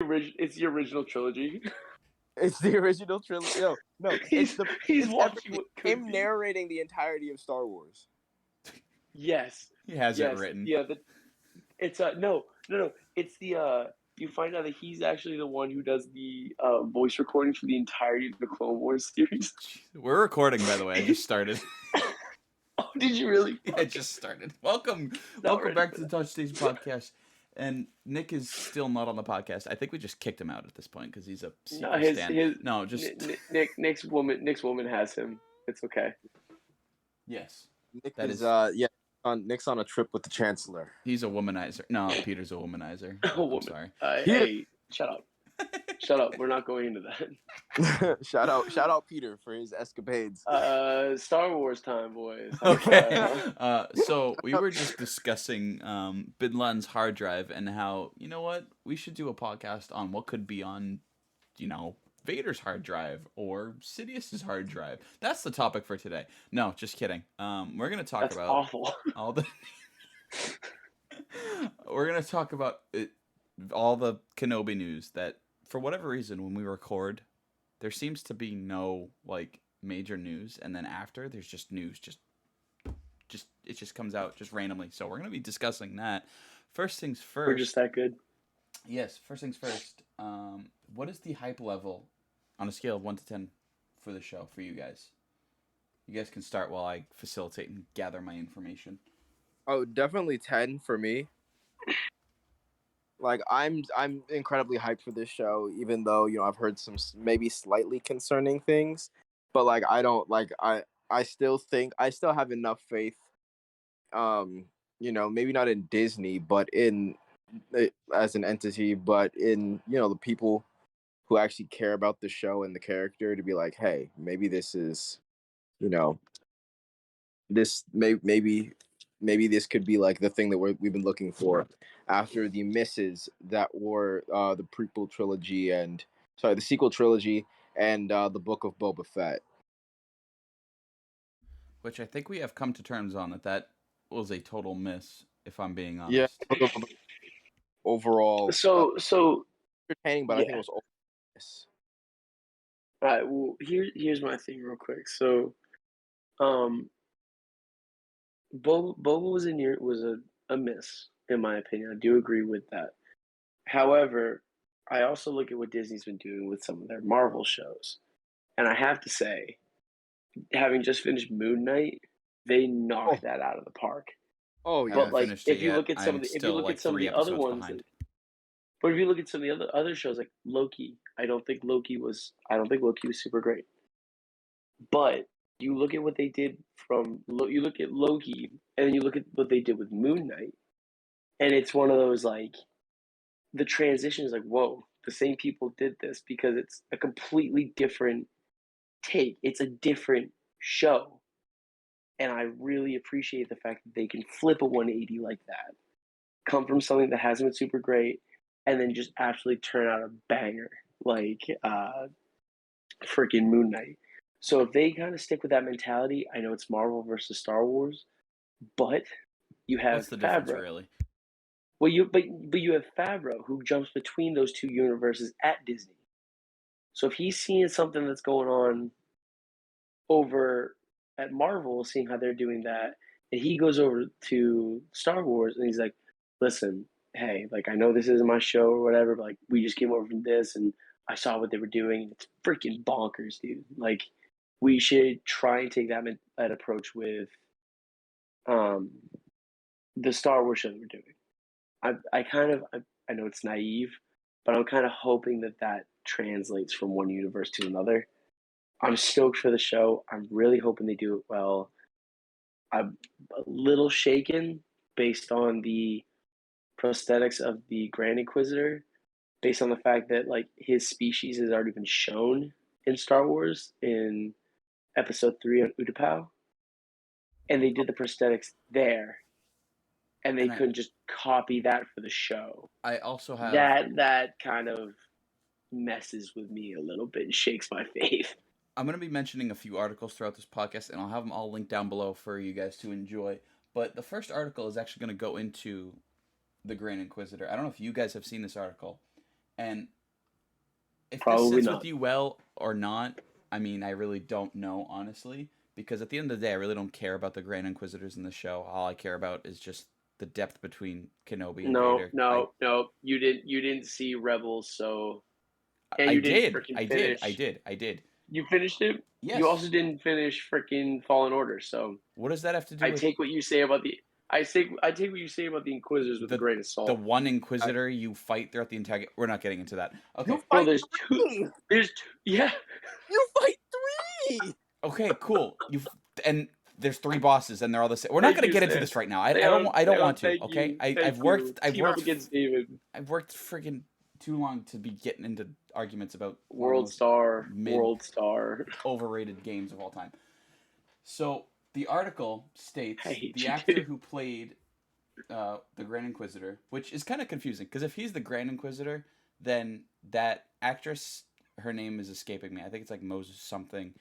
It's the original trilogy. It's the original trilogy. No, he's watching him narrating the entirety of Star Wars. Yes, he has it written. Yeah, it's no. It's the you find out that he's actually the one who does the voice recording for the entirety of the Clone Wars series. We're recording, by the way. I just started. Oh, did you really? Yeah, I just started. Welcome back to the Tosche Station podcast. And Nick is still not on the podcast. I think we just kicked him out at this point because he's a Nick's woman has him. It's okay. Yes, Nick's on a trip with the Chancellor. He's a womanizer. No, Peter's a womanizer. I'm sorry. Hey, shut up. Shut up. We're not going into that. Shout out Peter for his escapades. Star Wars time, boys. Okay. So we were just discussing Bin Laden's hard drive and how, you know what, we should do a podcast on what could be on, Vader's hard drive or Sidious's hard drive. That's the topic for today. No, just kidding. We're gonna talk about awful. all the. We're gonna talk about all the Kenobi news that, for whatever reason, when we record, there seems to be no major news, and then after there's just news, it just comes out just randomly. So we're gonna be discussing that. First things first. We're just that good. Yes. First things first. What is the hype level on a scale of 1 to 10 for the show for you guys? You guys can start while I facilitate and gather my information. Oh, definitely 10 for me. I'm incredibly hyped for this show, even though I've heard some maybe slightly concerning things, but I still have enough faith. Maybe not in Disney, but in as an entity, but in the people who actually care about the show and the character to be like, hey, maybe this is, this maybe this could be the thing that we've been looking for after the misses that were the prequel trilogy the sequel trilogy and the Book of Boba Fett. Which I think we have come to terms on that was a total miss, if I'm being honest. Yeah. Overall. So entertaining, but yeah. I think it was a miss. All right. Well, here's my thing, real quick. So, Boba was a miss, in my opinion. I do agree with that. However, I also look at what Disney's been doing with some of their Marvel shows, and I have to say, having just finished Moon Knight, they knocked that out of the park. Oh yeah, but if you look at some of the other ones, but if you look at some of the other shows like Loki, I don't think Loki was super great. But you look at what they did you look at Loki, and then you look at what they did with Moon Knight, and it's one of those the transition is whoa, the same people did this because it's a completely different take. It's a different show. And I really appreciate the fact that they can flip a 180 like that, come from something that hasn't been super great, and then just absolutely turn out a banger like freaking Moon Knight. So if they kind of stick with that mentality, I know it's Marvel versus Star Wars, but you have What's the difference, really? Well, you have Favreau, who jumps between those two universes at Disney. So if he's seeing something that's going on over at Marvel, seeing how they're doing that, and he goes over to Star Wars and he's like, listen, hey, I know this isn't my show or whatever, but we just came over from this and I saw what they were doing. It's freaking bonkers, dude. We should try and take that approach with the Star Wars show that we're doing. I know it's naive, but I'm kind of hoping that translates from one universe to another. I'm stoked for the show. I'm really hoping they do it well. I'm a little shaken based on the prosthetics of the Grand Inquisitor, based on the fact that his species has already been shown in Star Wars in Episode 3 on Utapau, and they did the prosthetics there, and they couldn't just copy that for the show. I also have that kind of messes with me a little bit and shakes my faith. I'm going to be mentioning a few articles throughout this podcast, and I'll have them all linked down below for you guys to enjoy. But the first article is actually going to go into the Grand Inquisitor. I don't know if you guys have seen this article. And if this Probably sits not. with you well or not, I mean, I really don't know, honestly. Because at the end of the day, I really don't care about the Grand Inquisitors in the show. All I care about is just the depth between Kenobi and Vader. No. You didn't see Rebels, so and I you didn't did. freaking I did. finish. I did. I did. You finished it. Yes. You also didn't finish freaking Fallen Order. So what does that have to do I with? take what you say about the. I take what you say about the Inquisitors with a grain of salt. The one Inquisitor you fight throughout the entire. We're not getting into that. Okay. You fight there's two. There's two. Yeah. You fight 3. Okay. Cool. And there's 3 bosses, and they're all the same. We're not going to get into this right now. I don't want to. Okay. I've worked. I've worked against David. I've worked friggin' too long to be getting into arguments about World Star, overrated games of all time. So the article states the you, actor who played the Grand Inquisitor, which is kind of confusing because if he's the Grand Inquisitor, then that actress, her name is escaping me. I think it's like Moses something.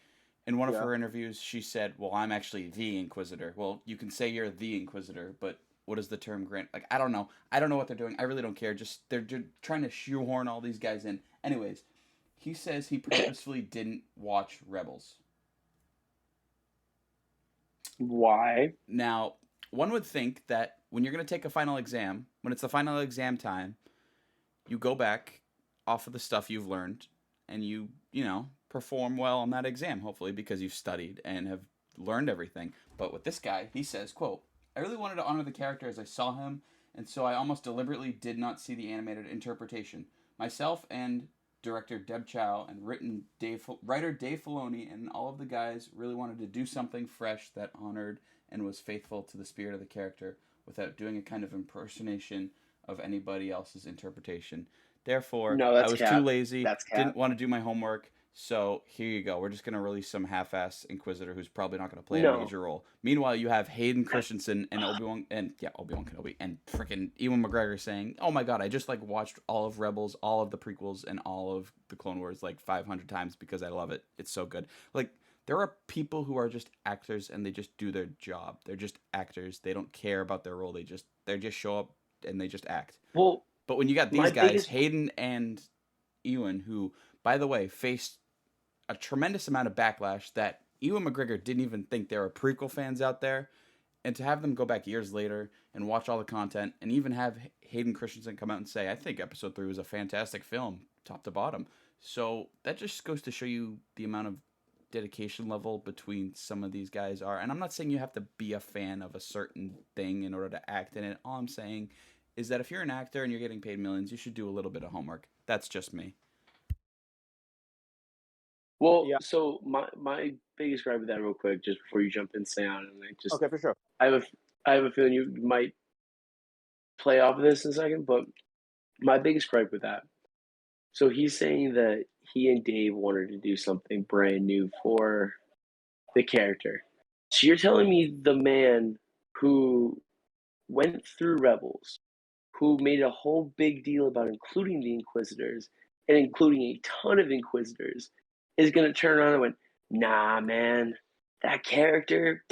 In one of her interviews, she said, "Well, I'm actually the Inquisitor." Well, you can say you're the Inquisitor, but what is the term Grand? Like, I don't know. I don't know what they're doing. I really don't care. Just they're trying to shoehorn all these guys in. Anyways, he says he purposefully didn't watch Rebels. Why? Now, one would think that when you're going to take a final exam, when it's the final exam time, you go back off of the stuff you've learned and you perform well on that exam, hopefully, because you've studied and have learned everything. But with this guy, he says, quote, "I really wanted to honor the character as I saw him, and so I almost deliberately did not see the animated interpretation. Myself and director Deb Chow and writer Dave Filoni and all of the guys really wanted to do something fresh that honored and was faithful to the spirit of the character without doing a kind of impersonation of anybody else's interpretation. Therefore, I was too lazy, didn't want to do my homework, so here you go. We're just going to release some half-ass Inquisitor who's probably not going to play a major role." Meanwhile, you have Hayden Christensen and Obi-Wan Kenobi and freaking Ewan McGregor saying, "Oh my god, I just watched all of Rebels, all of the prequels, and all of the Clone Wars 500 times because I love it. It's so good." There are people who are just actors and they just do their job. They're just actors. They don't care about their role. They just show up and they just act. Well, but when you got these guys, Hayden and Ewan, who, by the way, faced a tremendous amount of backlash that Ewan McGregor didn't even think there were prequel fans out there, and to have them go back years later and watch all the content and even have Hayden Christensen come out and say, "I think Episode 3 was a fantastic film, top to bottom." So that just goes to show you the amount of dedication level between some of these guys are. And I'm not saying you have to be a fan of a certain thing in order to act in it. All I'm saying is that if you're an actor and you're getting paid millions, you should do a little bit of homework. That's just me. Well, so my biggest gripe with that, real quick, just before you jump in, Sam, and okay, for sure. I have a feeling you might play off of this in a second, but my biggest gripe with that. So he's saying that he and Dave wanted to do something brand new for the character. So you're telling me the man who went through Rebels, who made a whole big deal about including the Inquisitors and including a ton of Inquisitors, is going to turn around and went, "Nah, man, that character,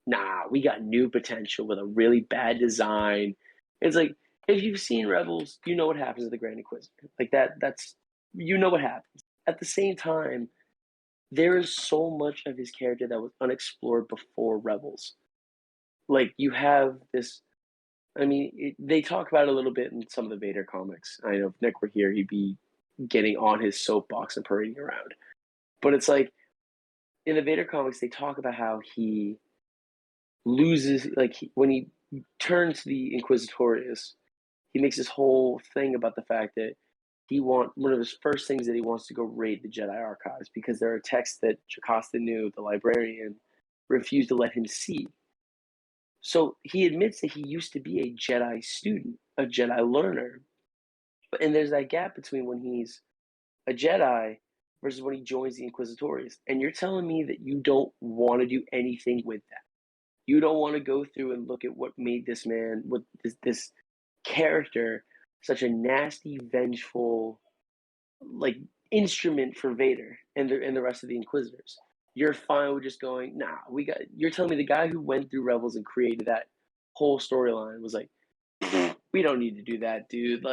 nah, we got new potential with a really bad design." It's like, if you've seen Rebels, you know what happens to the Grand Inquisitor. That's you know what happens. At the same time, there is so much of his character that was unexplored before Rebels. You have this. I mean, they talk about it a little bit in some of the Vader comics. I know if Nick were here, he'd be getting on his soapbox and parading around. But it's like, in the Vader comics, they talk about how he loses, when he turns to the Inquisitorius, he makes this whole thing about the fact that one of his first things that he wants to go raid the Jedi archives because there are texts that Jocasta Nu, the librarian, refused to let him see. So he admits that he used to be a Jedi student, a Jedi learner. And there's that gap between when he's a Jedi versus when he joins the Inquisitorius. And you're telling me that you don't want to do anything with that. You don't want to go through and look at what made this man, what this character, such a nasty, vengeful, instrument for Vader and the rest of the Inquisitors. You're fine with just going, nah, you're telling me the guy who went through Rebels and created that whole storyline was like, "We don't need to do that, dude."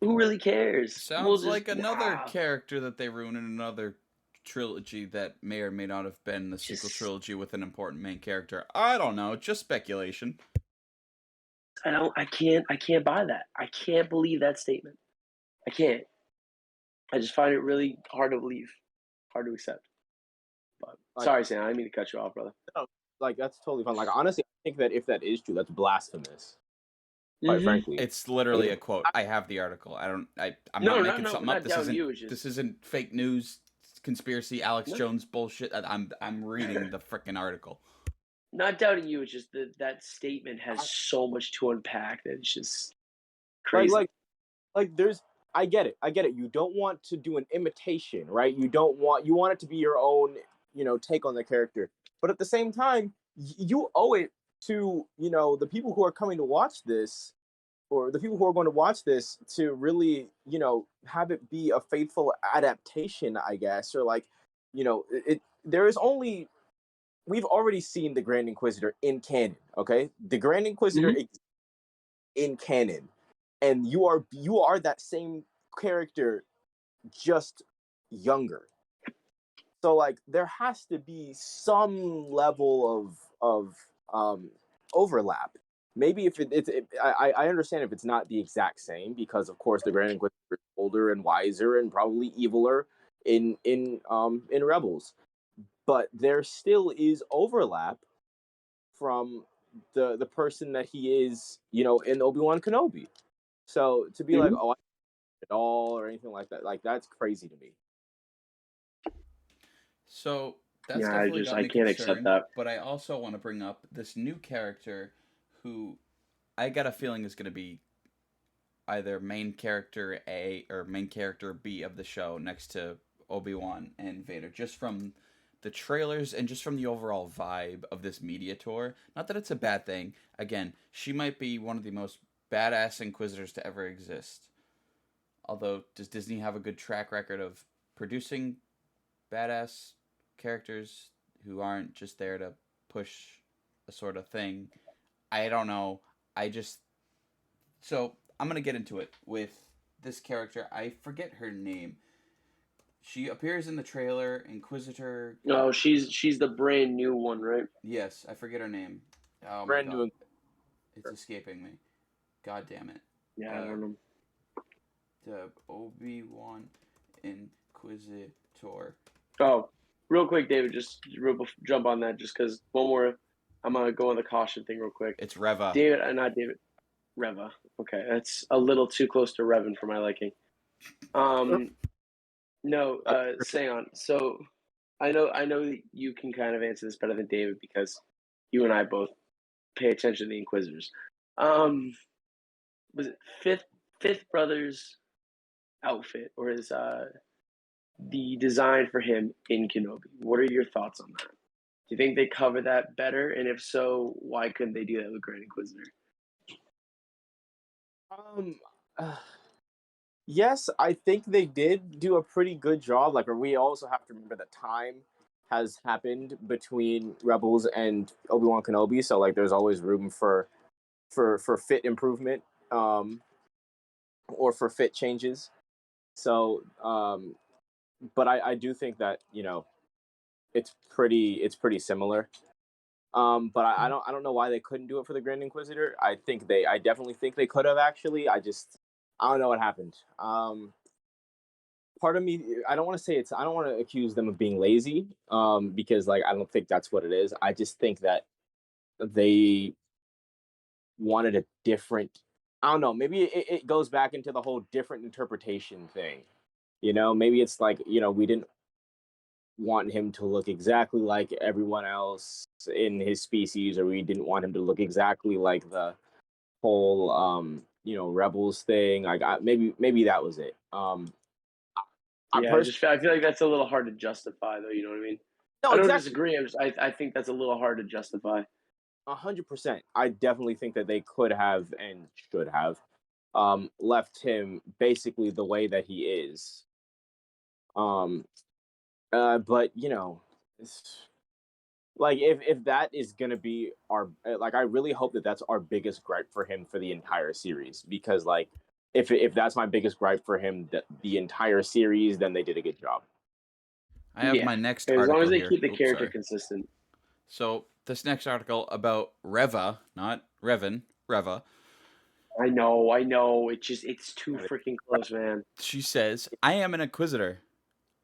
Who really cares? Sounds like another character that they ruin in another trilogy that may or may not have been the sequel trilogy with an important main character. I don't know, just speculation. I can't buy that. I can't believe that statement. I can't. I just find it really hard to believe, hard to accept. But sorry, Sam, I didn't mean to cut you off, brother. No, like that's totally fine. Like honestly, I think that if that is true, that's blasphemous. Quite frankly, it's literally a quote. I have the article. I'm not making something up. This isn't fake news, conspiracy, Alex Jones bullshit. I'm reading the freaking article. Not doubting you. It's just that statement has so much to unpack that it's just crazy. Like there's. I get it. You don't want to do an imitation, right? You want it to be your own, take on the character. But at the same time, you owe it to, the people who are coming to watch this, or the people who are going to watch this, to really, have it be a faithful adaptation, I guess, or like, we've already seen the Grand Inquisitor in canon, okay? The Grand Inquisitor exists in canon. And you are that same character, just younger. So like there has to be some level of overlap. Maybe if I understand if it's not the exact same, because of course the Grand Inquisitor is older and wiser and probably eviler in Rebels, but there still is overlap from the person that he is, in Obi-Wan Kenobi. So to be like, oh, I don't at all or anything like that, like that's crazy to me. So that's definitely got me I can't accept that. But I also want to bring up this new character, who I got a feeling is going to be either main character A or main character B of the show, next to Obi-Wan and Vader, just from the trailers and just from the overall vibe of this media tour. Not that it's a bad thing. Again, she might be one of the most badass Inquisitors to ever exist. Although, does Disney have a good track record of producing badass characters who aren't just there to push a sort of thing? I don't know. So, I'm going to get into it with this character. I forget her name. She appears in the trailer, Inquisitor. No, she's the brand new one, right? Yes, I forget her name. Oh, brand new. It's escaping me. God damn it. Yeah, I don't know. The Obi-Wan Inquisitor. Oh, real quick, David, just jump on that, just because one more. I'm gonna go on the caution thing real quick. It's Reva. Not David. Reva. Okay, that's a little too close to Revan for my liking. No, Seon. So, I know that you can kind of answer this better than David because you and I both pay attention to the Inquisitors. Was it Fifth Brother's outfit, or is the design for him in Kenobi? What are your thoughts on that? Do you think they cover that better? And if so, why couldn't they do that with Grand Inquisitor? Yes, I think they did do a pretty good job. Like, we also have to remember that time has happened between Rebels and Obi-Wan Kenobi, so like there's always room for fit improvement, or for fit changes. So, but I do think that it's pretty similar. But I don't know why they couldn't do it for the Grand Inquisitor. I definitely think they could have actually. I don't know what happened. Part of me, I don't want to accuse them of being lazy, because like I don't think that's what it is. I just think that they wanted a different. I don't know. Maybe it goes back into the whole different interpretation thing. Maybe it's like we didn't want him to look exactly like everyone else in his species, or we didn't want him to look exactly like the whole Rebels thing. Maybe that was it. I feel like that's a little hard to justify, though. You know what I mean? No, I don't disagree. I think that's a little hard to justify. 100%. I definitely think that they could have and should have left him basically the way that he is. But like if that is gonna be our, like, I really hope that that's our biggest gripe for him for the entire series, because like if that's my biggest gripe for him, the entire series, then they did a good job. I have my next as article long as they here. keep the character consistent. So this next article about Reva, not Revan, Reva. I know. It's too freaking close, man. She says, "I am an Inquisitor.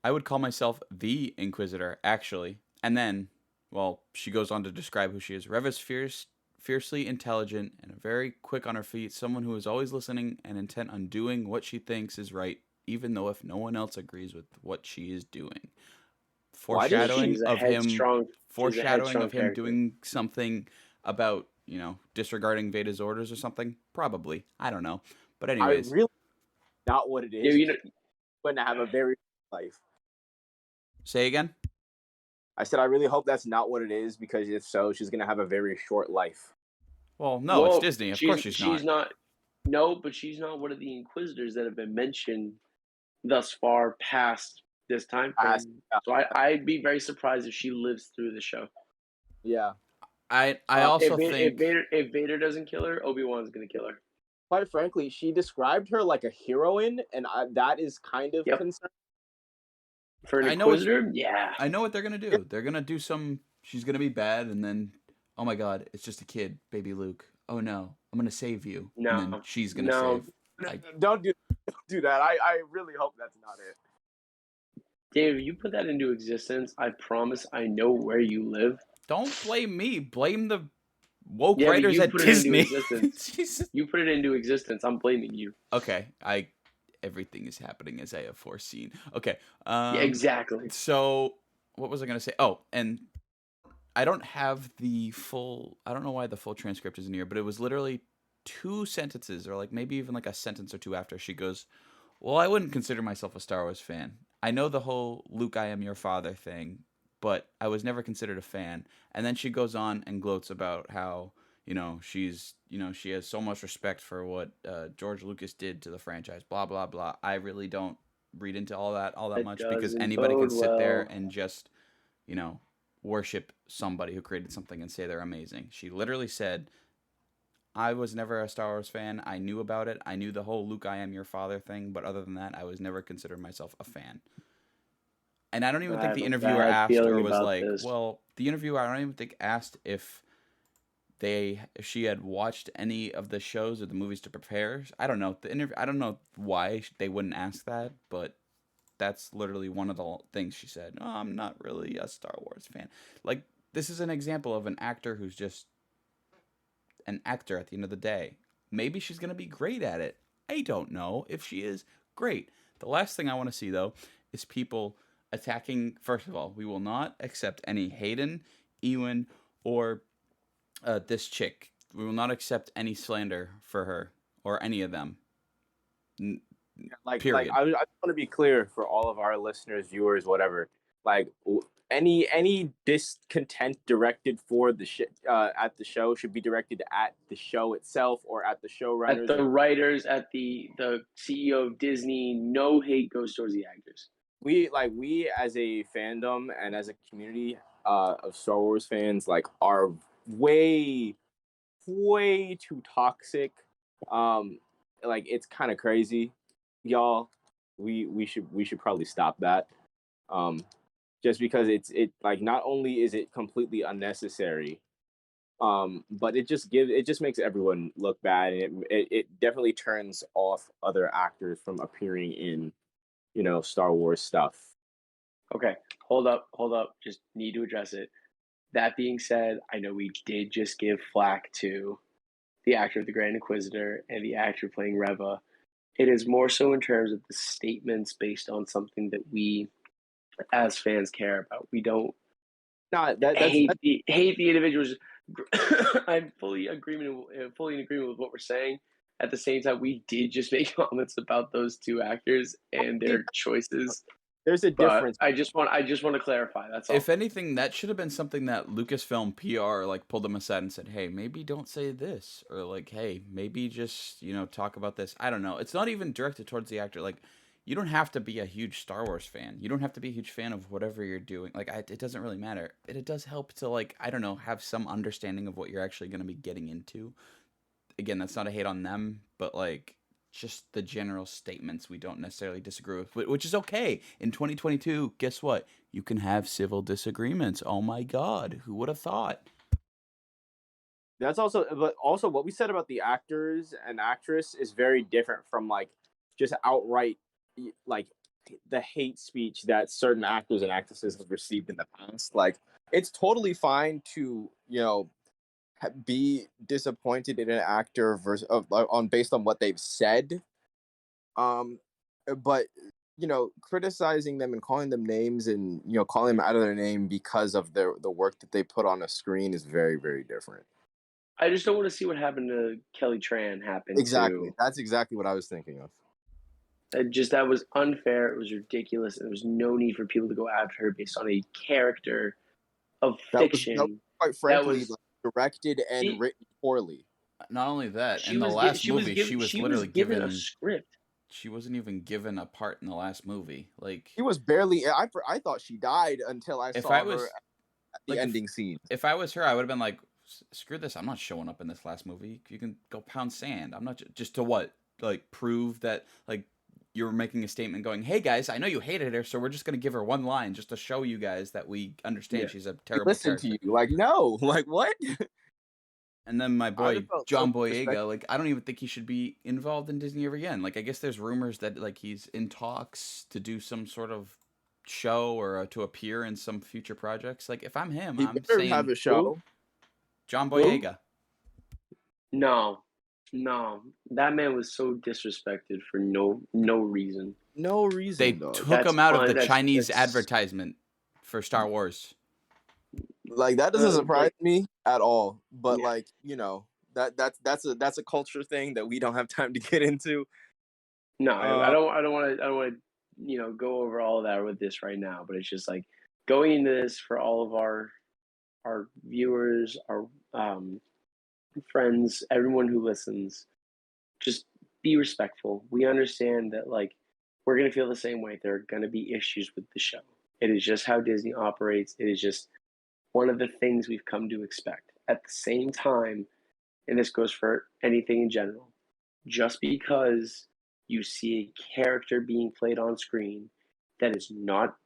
I would call myself the Inquisitor, actually." And then, well, she goes on to describe who she is. Reva's fiercely intelligent and very quick on her feet, someone who is always listening and intent on doing what she thinks is right, even though if no one else agrees with what she is doing. Foreshadowing of him doing something about, disregarding Vader's orders or something. Probably. I don't know. But anyways. I really not what it is. Yeah, going to have a very life. Say again? I said I really hope that's not what it is, because if so, she's going to have a very short life. Well, no, it's Disney. Of course she's not. No, but she's not one of the Inquisitors that have been mentioned thus far past this time frame. So I'd be very surprised if she lives through the show. Yeah. I also think if Vader doesn't kill her, Obi-Wan's going to kill her. Quite frankly, she described her like a heroine, and that is kind of concerning. For an Inquisitor? I know what they're going to do. They're going to do she's going to be bad, and then, oh my god, it's just a kid, baby Luke. Oh no, I'm going to save you. No. And then she's going to save. Don't do that. I really hope that's not it. Dave, you put that into existence, I promise I know where you live. Don't blame me. Blame the woke writers at Disney. You put it into existence. I'm blaming you. Okay. Everything is happening as I have foreseen. Okay. Yeah, exactly. So what was I going to say? Oh, and I don't have I don't know why the full transcript isn't here, but it was literally 2 sentences, or like maybe even like a sentence or 2 after she goes, "Well, I wouldn't consider myself a Star Wars fan. I know the whole Luke, I am your father thing, but I was never considered a fan." And then she goes on and gloats about how, she has so much respect for what George Lucas did to the franchise, blah, blah, blah. I really don't read into all that much, because anybody can sit there and just, worship somebody who created something and say they're amazing. She literally said, "I was never a Star Wars fan. I knew about it. I knew the whole Luke, I am your father thing, but other than that, I was never considered myself a fan." And I don't even think the interviewer asked or was like, the interviewer, I don't even think asked if she had watched any of the shows or the movies to prepare. I don't know. I don't know why they wouldn't ask that, but that's literally one of the things she said. "Oh, I'm not really a Star Wars fan." Like, this is an example of an actor who's just an actor at the end of the day. Maybe she's going to be great at it. I don't know. If she is, great. The last thing I want to see, though, is people attacking. First of all, we will not accept any Hayden, Ewan, or this chick. We will not accept any slander for her or any of them. Period. I want to be clear for all of our listeners, viewers, whatever. Like, any discontent directed for the at the show should be directed at the show itself or at the showrunners, at the writers, at the CEO of Disney. No hate goes towards the actors. We as a fandom and as a community of Star Wars fans are way too toxic. It's kind of crazy, y'all. We should probably stop that. Just because it not only is it completely unnecessary, but it just makes everyone look bad, and it definitely turns off other actors from appearing in Star Wars stuff. Okay, hold up. Just need to address it. That being said, I know we did just give flack to the actor of the Grand Inquisitor and the actor playing Reva. It is more so in terms of the statements based on something that we, as fans, care about. We don't hate the individuals. I'm fully in agreement with what we're saying. At the same time, we did just make comments about those 2 actors and their choices. There's a difference. I just want to clarify. That's all. If anything, that should have been something that Lucasfilm PR pulled them aside and said, "Hey, maybe don't say this," or "Hey, maybe just talk about this." I don't know. It's not even directed towards the actor. You don't have to be a huge Star Wars fan. You don't have to be a huge fan of whatever you're doing. It doesn't really matter. But it does help to I don't know, have some understanding of what you're actually going to be getting into. Again, that's not a hate on them, but just the general statements we don't necessarily disagree with, which is okay. In 2022, guess what? You can have civil disagreements. Oh my God, who would have thought? That's also, but also what we said about the actors and actress is very different from like just outright like the hate speech that certain actors and actresses have received in the past. Like, it's totally fine to, you know, be disappointed in an actor versus on based on what they've said. Um, but you know, criticizing them and calling them names and, you know, calling them out of their name because of the work that they put on a screen is very, very different. I just don't want to see what happened to Kelly Tran happen Exactly. to. That's exactly what I was thinking of. That was unfair. It was ridiculous. And there was no need for people to go after her based on a character of That was fiction. quite That frankly was directed and she. written poorly. Not only that, She in the was last movie, she was given a script. she wasn't even given a part in the last movie. Like, He was barely. I thought she died until I if saw I her was at the ending scene. if I was her, I would have been like, screw this. I'm not showing up in this last movie. You can go pound sand. I'm not just to what? Like, prove that, like, you're making a statement going, hey guys, I know you hated her, so we're just gonna give her one line just to show you guys that we understand Yeah. she's a We terrible listen character. to you. Like, no, like what? And then my I boy just felt John so Boyega, like, I don't even think he should be involved in Disney ever again. Like, I guess there's rumors that, like, he's in talks to do some sort of show or to appear in some future projects. Like, if I'm him, He I'm better have saying a show. John Who? Boyega. No, no, that man was so disrespected for no reason. No reason, They dog. took him out of the Chinese That's advertisement for Star Wars. Like, that doesn't surprise like me at all. But yeah. like, you know, that's a culture thing that we don't have time to get into. No, Uh, I don't want to go over all of that with this right now. But it's just like going into this for all of our viewers, our friends, everyone who listens. Just be respectful. We understand that like we're gonna feel the same way. There are gonna be issues with the show. It is just how Disney operates. It is just one of the things we've come to expect. At the same time, and this goes for anything in general, just because you see a character being played on screen that is not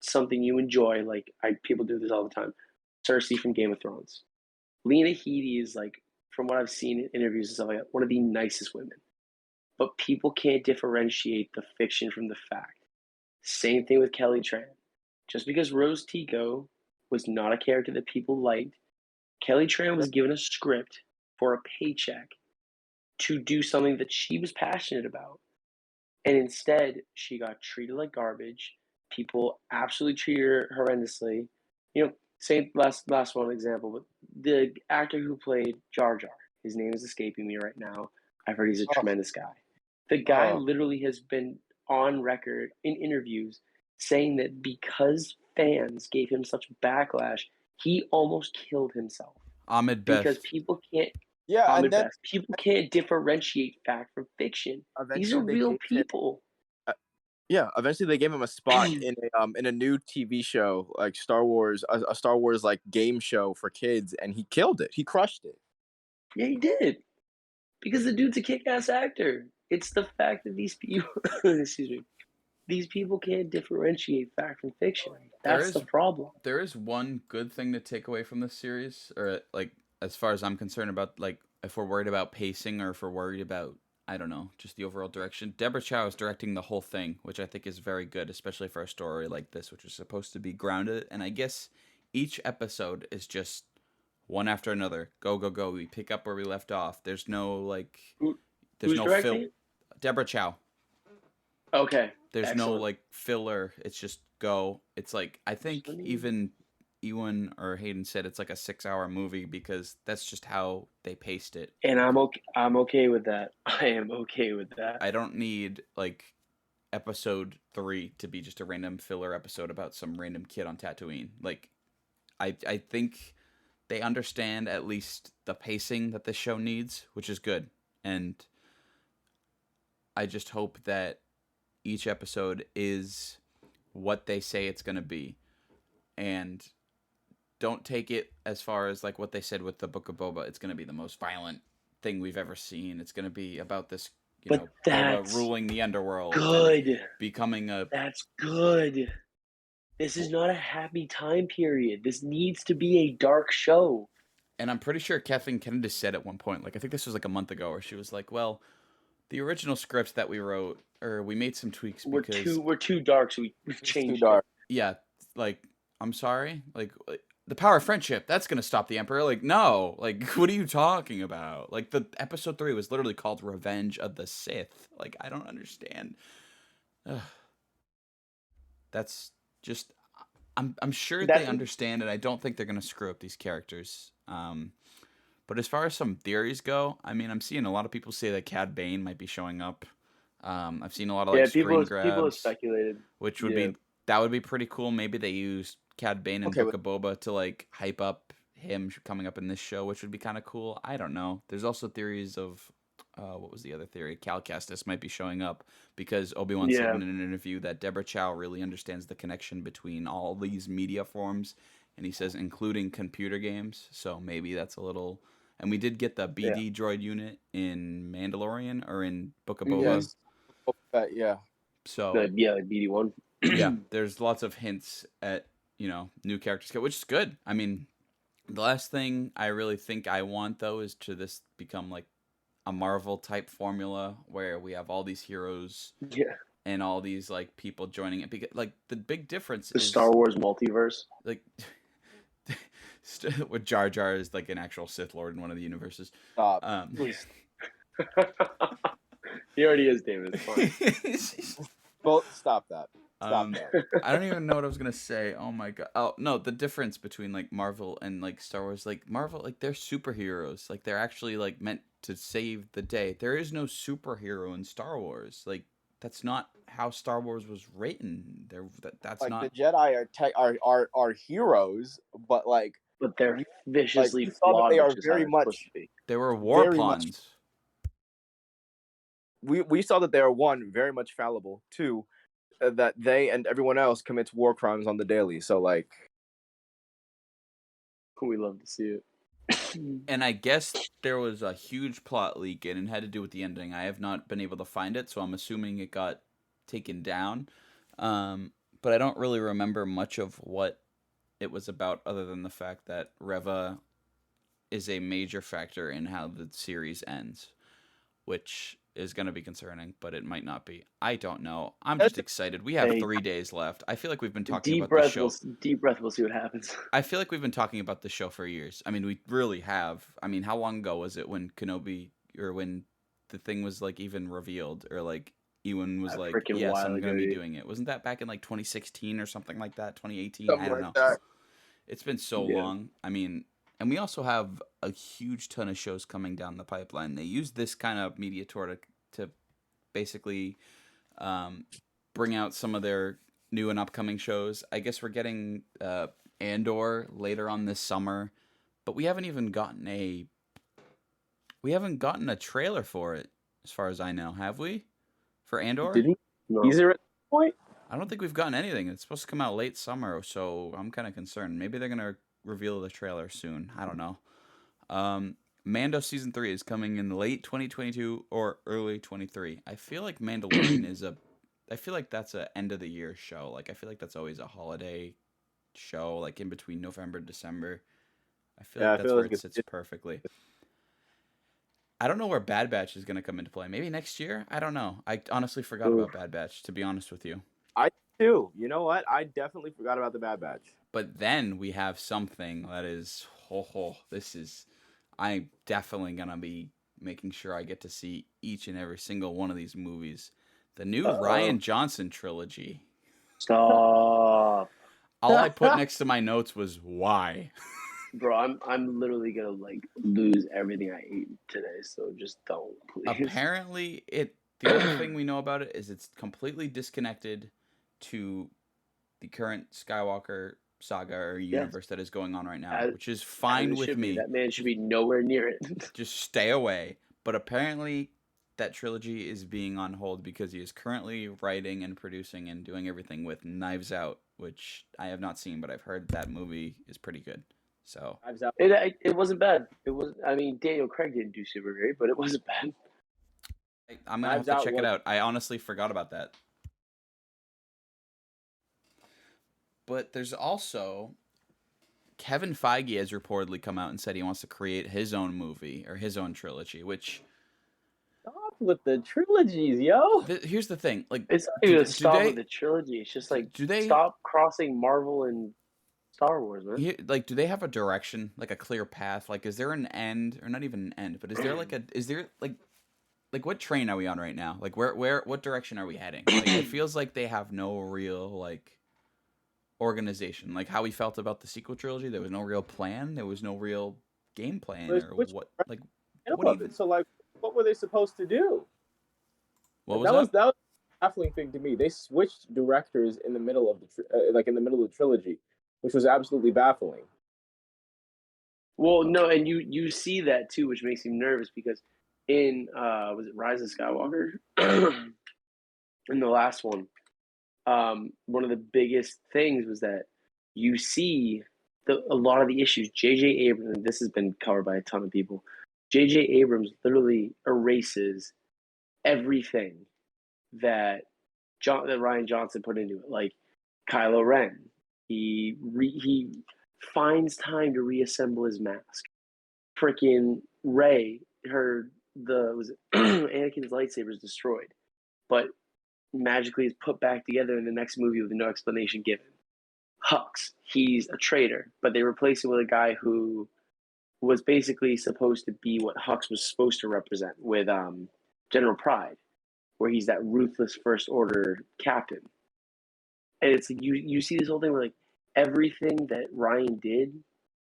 something you enjoy, like people do this all the time. Cersei from Game of Thrones. Lena Headey is like, from what I've seen in interviews and stuff like that, one of the nicest women. But people can't differentiate the fiction from the fact. Same thing with Kelly Tran. Just because Rose Tico was not a character that people liked, Kelly Tran was given a script for a paycheck to do something that she was passionate about. And instead, she got treated like garbage. People absolutely treated her horrendously. Same last one example, but the actor who played Jar Jar, his name is escaping me right now. I've heard he's a oh, tremendous guy. The guy literally has been on record in interviews saying that because fans gave him such backlash, he almost killed himself Ahmed because Best. people can't. yeah, and then People can't differentiate fact from fiction. These are eventually they real gave him. people. Eventually they gave him a spot in a new TV show like Star Wars, a Star Wars like game show for kids, and he killed it. He crushed it. Yeah, he did. Because the dude's a kick-ass actor. It's the fact that these people, excuse me, these people can't differentiate fact from fiction. That's the problem. There is one good thing to take away from this series, or like as far as I'm concerned about, like, if we're worried about pacing or if we're worried about, I don't know, just the overall direction. Deborah Chow is directing the whole thing, which I think is very good, especially for a story like this, which is supposed to be grounded. And I guess each episode is just one after another. Go, go, go. We pick up where we left off. There's no, like, there's Who's no directing it? Deborah Chow. Okay. There's no, Excellent. like, filler. It's just go. It's like, I think even Ewan or Hayden said it's like a 6-hour movie because that's just how they paced it. And I'm okay with that. I am okay with that. I don't need, like, episode 3 to be just a random filler episode about some random kid on Tatooine. Like, I think they understand at least the pacing that this show needs, which is good. And I just hope that each episode is what they say it's going to be. And don't take it as far as like what they said with the Book of Boba. It's going to be the most violent thing we've ever seen. It's going to be about this Boba ruling the underworld, good. becoming a. That's good. This is not a happy time period. This needs to be a dark show. And I'm pretty sure Kathleen Kennedy said at one point, like I think this was like a month ago, where she was like, "Well, the original scripts that we wrote, or we made some tweaks because we're too dark, so we've changed it." Yeah, like I'm sorry, like the power of friendship, that's gonna stop the Emperor. Like no, like what are you talking about? Like the episode 3 was literally called Revenge of the Sith. Like I don't understand. Ugh. That's just. I'm sure they understand, and I don't think they're gonna screw up these characters. But as far as some theories go, I mean, I'm seeing a lot of people say that Cad Bane might be showing up. I've seen a lot of like screen grabs, people have speculated, which would be pretty cool. Maybe they use Cad Bane and Book of Boba to like hype up him coming up in this show, which would be kind of cool. I don't know. There's also theories of what was the other theory? Cal Kestis might be showing up because Obi-Wan said in an interview that Deborah Chow really understands the connection between all these media forms, and he says including computer games. So maybe that's a little. And we did get the BD droid unit in Mandalorian or in Book of Boba. Yeah. So like BD1. Yeah, there's lots of hints at new characters, which is good. I mean, the last thing I really think I want though is to this become like a Marvel type formula where we have all these heroes and all these like people joining it, because like the big difference is Star Wars multiverse, like with Jar Jar is like an actual Sith Lord in one of the universes. Please. He already is, David. It's fine. Well, stop that. Stop that. I don't even know what I was gonna say. Oh my god. Oh no, the difference between like Marvel and like Star Wars, like Marvel, like they're superheroes. Like they're actually like meant to save the day. There is no superhero in Star Wars. Like that's not how Star Wars was written. That's like not. The Jedi are heroes, but they're viciously flawed. They are very much. They were war pawns. We saw that they are, one, very much fallible. Two, that they and everyone else commits war crimes on the daily. So like, we love to see it. And I guess there was a huge plot leak, and it had to do with the ending. I have not been able to find it, so I'm assuming it got taken down. But I don't really remember much of what it was about, other than the fact that Reva is a major factor in how the series ends, which is going to be concerning, but it might not be. I don't know. I'm just excited. We have 3 days left. I feel like we've been talking about the show. Deep breath, we'll see what happens. I feel like we've been talking about the show for years. I mean, we really have. I mean, how long ago was it when Kenobi, or when the thing was like even revealed, or like Ewan was like, yes, I'm going to be doing it. Wasn't that back in like 2016 or something like that? 2018? I don't know. It's been so long. I mean, and we also have a huge ton of shows coming down the pipeline. They use this kind of media tour to basically bring out some of their new and upcoming shows. I guess we're getting Andor later on this summer, but we haven't even gotten a trailer for it, as far as I know. Have we? For Andor? Did he? No. Teaser at this point? I don't think we've gotten anything. It's supposed to come out late summer, so I'm kind of concerned. Maybe they're gonna reveal the trailer soon. I don't know. Mando season 3 is coming in late 2022 or early 23. I feel like Mandalorian I feel like that's a end of the year show. Like I feel like that's always a holiday show, like in between November and December. I feel like that's where it sits perfectly. I don't know where Bad Batch is gonna come into play. Maybe next year. I don't know. I honestly forgot about Bad Batch, to be honest with you. I too. You know what? I definitely forgot about the Bad Batch. But then we have something that is, I'm definitely going to be making sure I get to see each and every single one of these movies. The new Rian Johnson trilogy. Stop. All I put next to my notes was, why? Bro, I'm literally going to like lose everything I ate today, so just don't, please. Apparently, the only thing we know about it is it's completely disconnected to the current Skywalker saga or universe that is going on right now, which is fine with me. That man should be nowhere near it. Just stay away. But apparently that trilogy is being on hold because he is currently writing and producing and doing everything with Knives Out, which I have not seen, but I've heard that movie is pretty good. So it wasn't bad. I mean, Daniel Craig didn't do super great, but it wasn't bad. I'm gonna have to check it out. I honestly forgot about that. But there's also Kevin Feige has reportedly come out and said he wants to create his own movie or his own trilogy, which Stop with the trilogies, yo. Here's the thing, like it's not even stop with the trilogy. It's just like stop crossing Marvel and Star Wars, man. Like, do they have a direction, like a clear path? Like, is there an end, or not even an end, but is there like what train are we on right now? Like, what direction are we heading? Like, it feels like they have no real like organization. Like how we felt about the sequel trilogy, there was no real plan, there was no real game plan, or what? Like, what even? So, like, what were they supposed to do? What was that? That was a baffling thing to me. They switched directors in the middle of the trilogy, which was absolutely baffling. Well, no, and you see that too, which makes me nervous because in was it Rise of Skywalker? In the last one, one of the biggest things was that you see a lot of the issues. J.J. Abrams, and this has been covered by a ton of people. J.J. Abrams literally erases everything that Rian Johnson put into it, like Kylo Ren. He finds time to reassemble his mask. Freaking Rey, Anakin's lightsaber is destroyed, but magically is put back together in the next movie with no explanation given. Hux, he's a traitor, but they replace him with a guy who was basically supposed to be what Hux was supposed to represent with General Pride, where he's that ruthless First Order captain. And it's you see this whole thing where like everything that Ryan did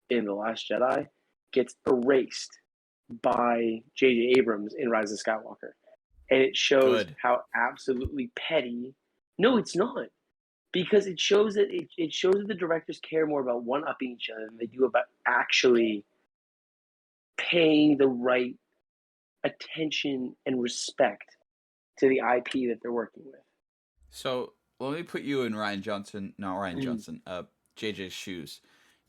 in The Last Jedi gets erased by J.J. Abrams in Rise of Skywalker. And it shows how absolutely petty. No, it's not. Because it shows that it shows that the directors care more about one-upping each other than they do about actually paying the right attention and respect to the IP that they're working with. So let me put you in JJ's shoes.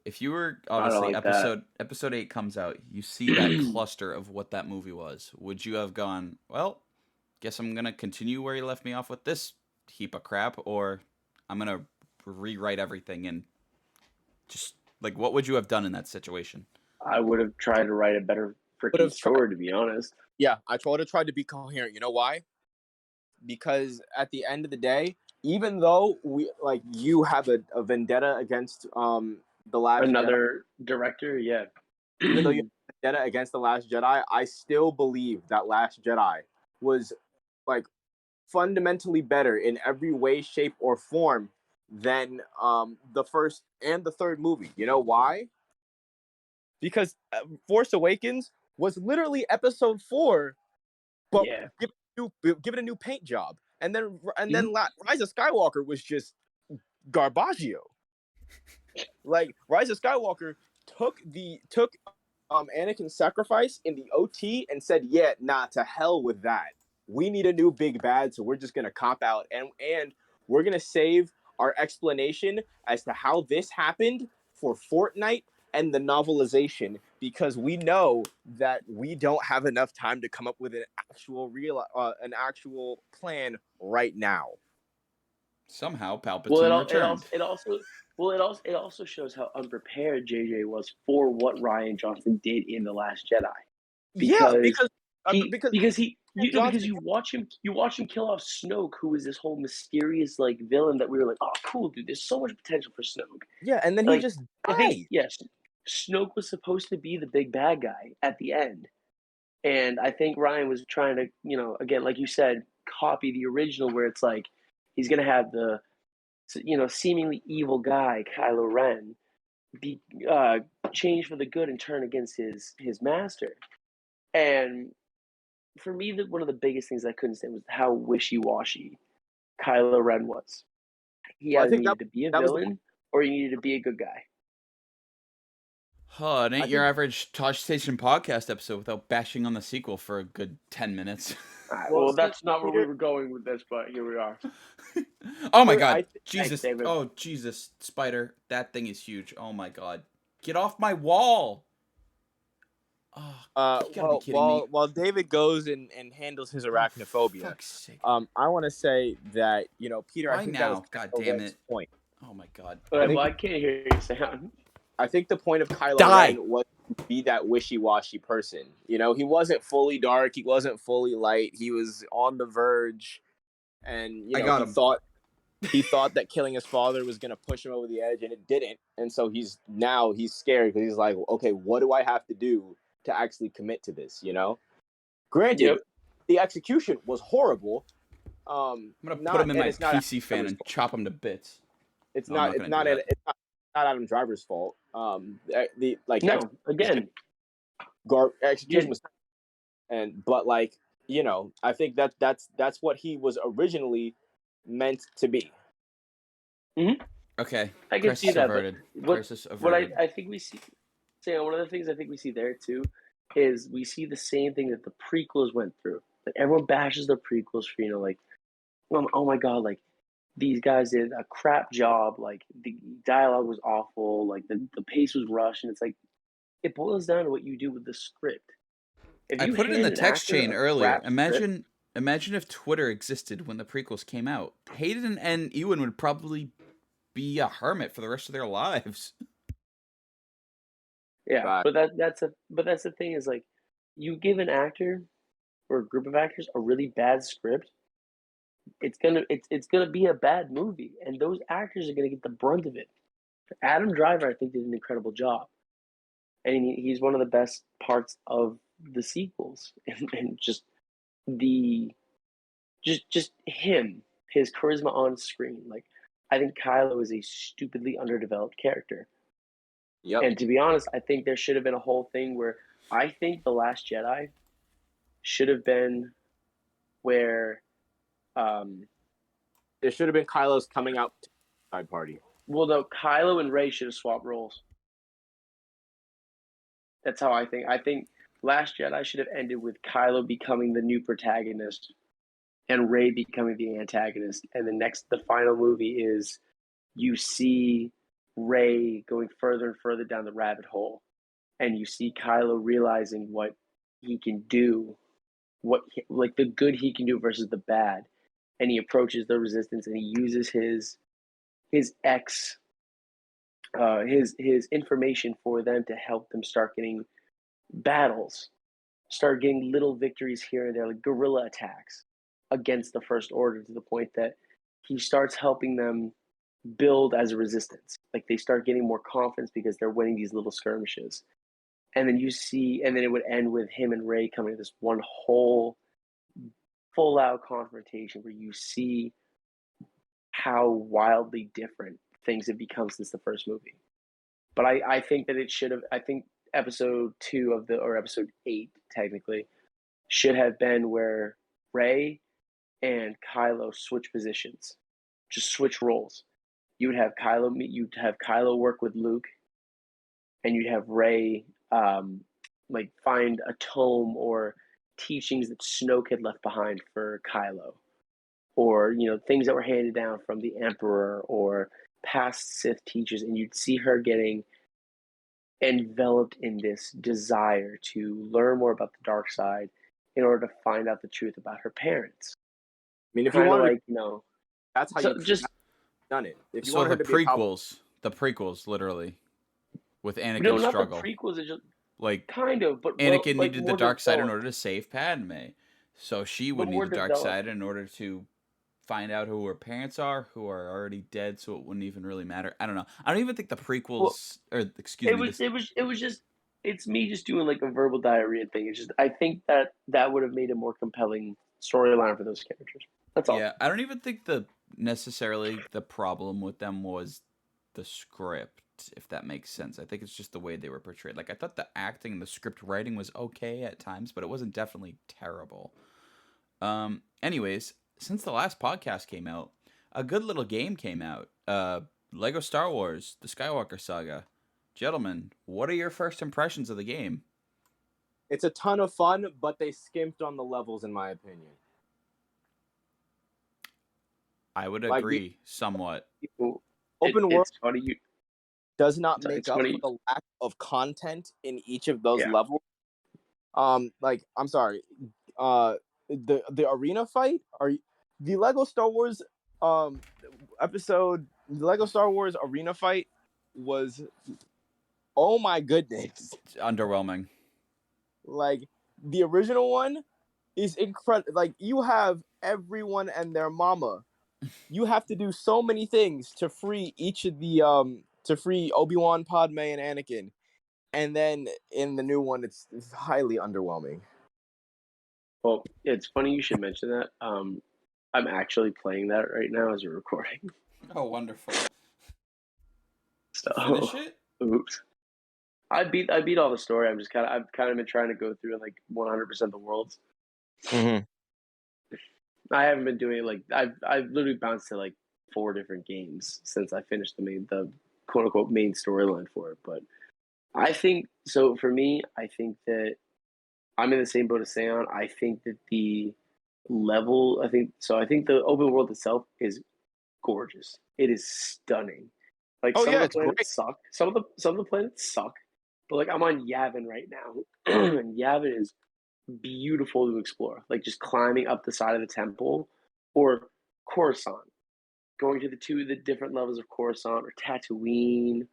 If you were obviously episode 8 comes out, you see that cluster of what that movie was. Would you have gone, well, guess I'm gonna continue where he left me off with this heap of crap, or I'm gonna rewrite everything and just like what would you have done in that situation? I would have tried to write a better freaking story, to be honest. Yeah, I would have tried to be coherent. You know why? Because at the end of the day, even though you have a vendetta against the Last Jedi, director, yeah. Even though you have a vendetta against the Last Jedi, I still believe that Last Jedi was like fundamentally better in every way, shape, or form than the first and the third movie. You know why? Because Force Awakens was literally episode 4, but give it a new paint job, and then Rise of Skywalker was just garbaggio. Like Rise of Skywalker took Anakin's sacrifice in the OT and said, "Yeah, nah, to hell with that. We need a new big bad, so we're just gonna cop out and we're gonna save our explanation as to how this happened for Fortnite and the novelization, because we know that we don't have enough time to come up with an actual plan right now." Somehow Palpatine returned. It also shows how unprepared JJ was for what Rian Johnson did in The Last Jedi. Because you watch him kill off Snoke, who is this whole mysterious like villain that we were like, oh cool, dude, there's so much potential for Snoke. Yeah, and then he just died. I think, yes, Snoke was supposed to be the big bad guy at the end. And I think Ryan was trying to, again, like you said, copy the original where it's like he's gonna have the seemingly evil guy, Kylo Ren, be changed for the good and turn against his master. And for me, one of the biggest things I couldn't stand was how wishy-washy Kylo Ren was. He either needed to be a villain or he needed to be a good guy. Oh, it ain't your average Tosche Station podcast episode without bashing on the sequel for a good 10 minutes. Well, that's not where we were going with this, but here we are. Oh my god. Jesus. Oh, Jesus. Spider. That thing is huge. Oh my god. Get off my wall. Oh, you gotta be kidding me. While David goes and handles his arachnophobia, fuck's sake. I want to say that Peter, Why I think now? that was God Kylo damn Ren's it. point. Oh my god. I can't hear you, Sam. I think the point of Kylo Die. Ren was to be that wishy-washy person. He wasn't fully dark, he wasn't fully light, he was on the verge, and I got him. he thought that killing his father was gonna push him over the edge, and it didn't. And so he's scared because he's like, okay, what do I have to do to actually commit to this? Granted, the execution was horrible. I'm gonna put him in my PC fan and chop him to bits. It's not Adam Driver's fault. Execution was, but I think that's what he was originally meant to be. Mm-hmm. Okay, I can see that. What I think we see, Sam, one of the things I think we see there too is we see the same thing that the prequels went through. Like everyone bashes the prequels for oh my god, like these guys did a crap job, like the dialogue was awful, like the pace was rushed, and it's like it boils down to what you do with the script. I put it in the text chain earlier. Imagine if Twitter existed when the prequels came out. Hayden and Ewan would probably be a hermit for the rest of their lives. Yeah, but that's the thing is like you give an actor or a group of actors a really bad script, it's gonna be a bad movie, and those actors are gonna get the brunt of it. Adam Driver, I think, did an incredible job, and he's one of the best parts of the sequels, and just him, his charisma on screen. Like, I think Kylo is a stupidly underdeveloped character. Yep. And to be honest, I think there should have been a whole thing where I think The Last Jedi should have been where there should have been Kylo's coming out side party. Well, no, Kylo and Rey should have swapped roles. That's how I think. I think Last Jedi should have ended with Kylo becoming the new protagonist and Rey becoming the antagonist. And the final movie is you see Rey going further and further down the rabbit hole, and you see Kylo realizing what he can do, like the good he can do versus the bad, and he approaches the Resistance and he uses his information for them to help them start getting battles, start getting little victories here and there, like guerrilla attacks against the First Order, to the point that he starts helping them build as a resistance. Like they start getting more confidence because they're winning these little skirmishes. And then it would end with him and Rey coming to this one whole full out confrontation where you see how wildly different things have become since the first movie. But I think that it should have, I think episode 2 or episode 8 technically should have been where Rey and Kylo switch positions, just switch roles. You'd have Kylo work with Luke, and you'd have Rey find a tome or teachings that Snoke had left behind for Kylo, or things that were handed down from the Emperor or past Sith teachers, and you'd see her getting enveloped in this desire to learn more about the dark side in order to find out the truth about her parents. I mean, if you want that's how so you just done it. If you so want her the to be prequels, literally, with Anakin's no, not struggle. The prequels are just like kind of, but Anakin needed the dark side in order to save Padme, so she would need the dark side in order to find out who her parents are, who are already dead, so it wouldn't even really matter. I don't know. I don't even think the prequels, it's me just doing like a verbal diarrhea thing. It's just, I think that would have made a more compelling storyline for those characters. That's all. Yeah, I don't even think necessarily the problem with them was the script, if that makes sense. I think it's just the way they were portrayed. Like, I thought the acting and the script writing was okay at times, but it wasn't definitely terrible. Anyways, since the last podcast came out, a good little game came out. Lego Star Wars, the Skywalker Saga. Gentlemen, what are your first impressions of the game? It's a ton of fun, but they skimped on the levels, in my opinion. I would agree somewhat. Open world does not make up for the lack of content in each of those levels. like I'm sorry, the arena fight the Lego Star Wars episode, the Lego Star Wars arena fight was, oh my goodness. It's underwhelming. Like the original one is incredible. Like you have everyone and their mama. You have to do so many things to free each of the to free Obi-Wan, Padme, and Anakin. And then in the new one, it's highly underwhelming. Well, it's funny you should mention that. I'm actually playing that right now as we're recording. Oh, wonderful. So Finish it? Oops. I beat all the story. I've kind of been trying to go through like 100% of the worlds. Mm-hmm. I haven't been doing it like I've literally bounced to like 4 different games since I finished the quote unquote main storyline for it. But I think so for me, I think that I'm in the same boat as Seon. I think that the level I think the open world itself is gorgeous. It is stunning. Like Oh some of yeah, the it's great. planets suck. Some of the planets suck. But like I'm on Yavin right now. And Yavin is beautiful to explore. Like just climbing up the side of the temple, or Coruscant, going to the different levels of Coruscant, or Tatooine,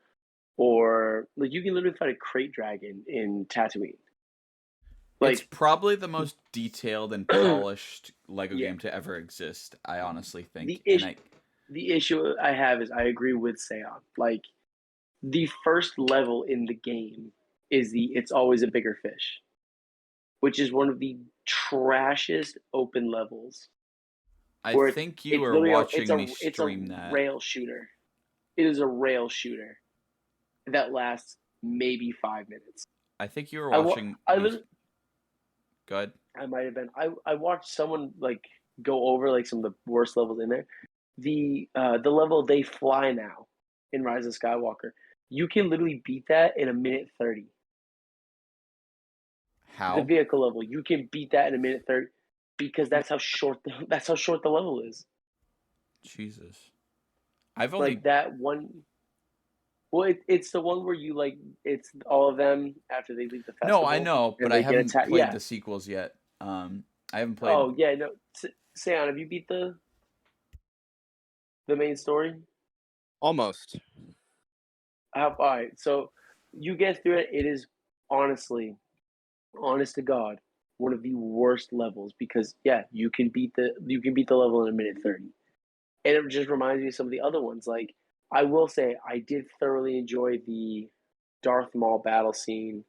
or like you can literally fight a crate dragon in Tatooine. It's Like probably the most detailed and polished Lego yeah. game to ever exist, I honestly think. The issue I have is I agree with Seon. Like the first level in the game is it's always a bigger fish, which is one of the trashiest open levels. I think you were watching me stream that. Rail shooter. It is a rail shooter that lasts maybe 5 minutes. I think you were watching. Go ahead. I might have been. I watched someone like go over like some of the worst levels in there. The level they fly now in Rise of Skywalker, you can literally beat that in 1:30. How? The vehicle level, you can beat that in 1:30 because that's how short the level is. Jesus, I've only like that one. Well, it's the one where you like it's all of them after they leave the festival. No, I know, but I haven't played the sequels yet. I haven't played. Oh yeah, no. Seon, have you beat the main story? Almost. All right, so you get through it. It is honestly, honest to God, one of the worst levels because yeah, you can beat the level in 1:30, and it just reminds me of some of the other ones. Like I will say, I did thoroughly enjoy the Darth Maul battle scene.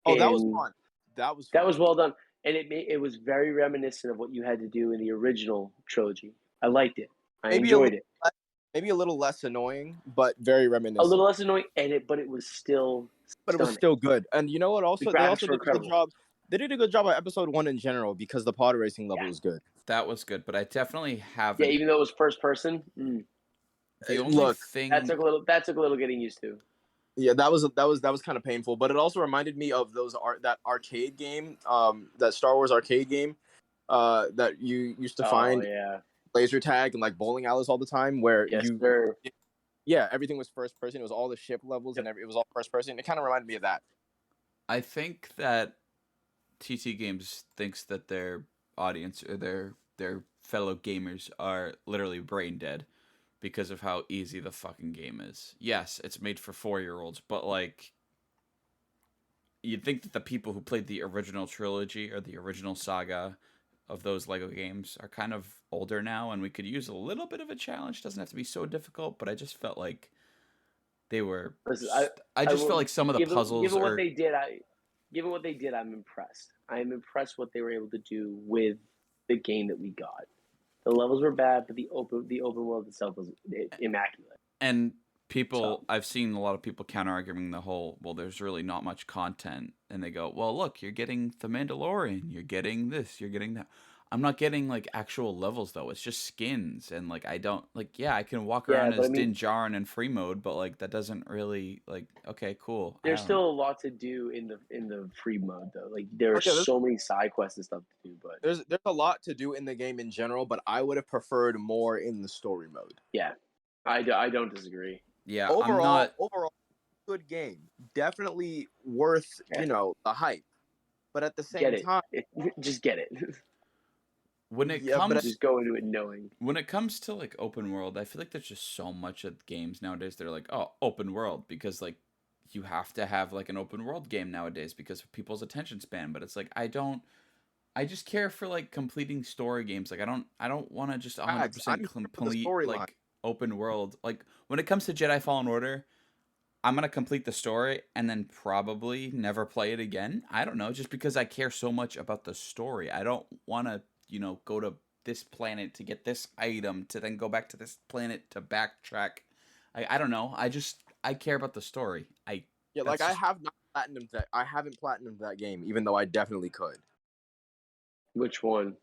Oh, that was fun. That was well done, and it was very reminiscent of what you had to do in the original trilogy. I liked it. I enjoyed it. Maybe a little less annoying, but very reminiscent. A little less annoying, but it was still. But it was still good. And you know what? Also, they also did a good job. They did a good job on episode 1 in general because the pod racing level was good. That was good, but I definitely haven't. Yeah, even though it was first person. The only thing that took a little getting used to. Yeah, that was kind of painful, but it also reminded me of that arcade game, that Star Wars arcade game, that you used to find laser tag and like bowling alleys all the time, where everything was first person. It was all the ship levels and it was all first person. It kind of reminded me of that. I think that TT Games thinks that their audience or their fellow gamers are literally brain dead because of how easy the fucking game is. Yes, it's made for 4-year-olds, but like you'd think that the people who played the original trilogy or the original saga of those Lego games are kind of older now, and we could use a little bit of a challenge. It doesn't have to be so difficult, but I just felt like they were. I just felt like some of the puzzles. Given what they did, I'm impressed. I am impressed what they were able to do with the game that we got. The levels were bad, but the open world itself was immaculate. And I've seen a lot of people counter-arguing the whole, well, there's really not much content. And they go, well, look, you're getting The Mandalorian. You're getting this. You're getting that. I'm not getting, like, actual levels, though. It's just skins. And, like, I don't, like, yeah, I can walk around as Din Djarin in free mode, but, like, that doesn't really, like, okay, cool. There's still a lot to do in the free mode, though. Like, there are so many side quests and stuff to do, but... There's a lot to do in the game in general, but I would have preferred more in the story mode. Yeah, I don't disagree. Yeah, overall, good game. Definitely worth, the hype. but at the same Get it. time, Just get it. When it Yeah, but comes Just go into it knowing. when it comes to like open world, I feel like there's just so much of games nowadays. They're like, oh, open world, because like you have to have like an open world game nowadays because of people's attention span. But it's like I just care for like completing story games. Like I don't want to just facts. 100% I'm here for the complete storyline. like open world. Like when it comes to Jedi Fallen Order, I'm gonna complete the story and then probably never play it again. I don't know, just because I care so much about the story. I don't want to, go to this planet to get this item to then go back to this planet to backtrack. I don't know. I care about the story. Yeah, like I have not platinumed that. I haven't platinumed that game, even though I definitely could. Which one?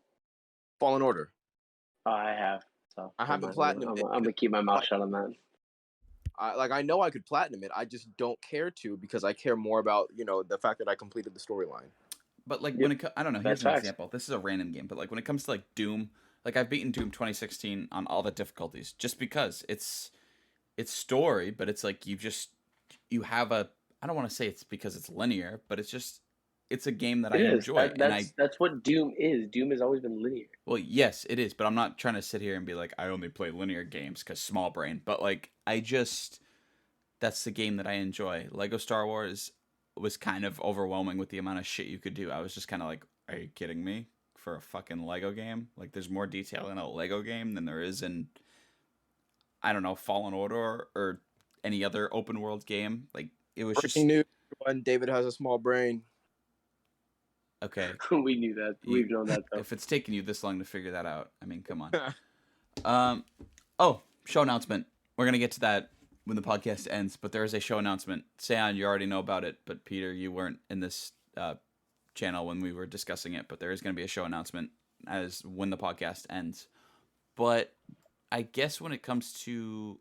Fallen Order. I have. So I haven't I'm platinumed it. I'm gonna keep my mouth shut on that. I know I could platinum it. I just don't care to because I care more about the fact that I completed the storyline. But like Yep. I don't know. Here's That's an facts. example. This is a random game, but like when it comes to like Doom, like I've beaten Doom 2016 on all the difficulties just because it's story, but it's like you have a. I don't want to say it's because it's linear, but it's a game that I enjoy, That's what Doom is. Doom has always been linear. Well, yes, it is, but I'm not trying to sit here and be like I only play linear games because small brain. But like that's the game that I enjoy. Lego Star Wars was kind of overwhelming with the amount of shit you could do. I was just kind of like, are you kidding me? For a fucking Lego game? Like, there's more detail in a Lego game than there is in, I don't know, Fallen Order or any other open world game. Like, it was Breaking news: everyone, David has a small brain. Okay. We knew that. We've known that though. If it's taken you this long to figure that out, I mean, come on. Oh, show announcement. We're gonna get to that when the podcast ends, but there is a show announcement. Sean, you already know about it, but Peter, you weren't in this channel when we were discussing it, but there is going to be a show announcement as when the podcast ends. But I guess when it comes to,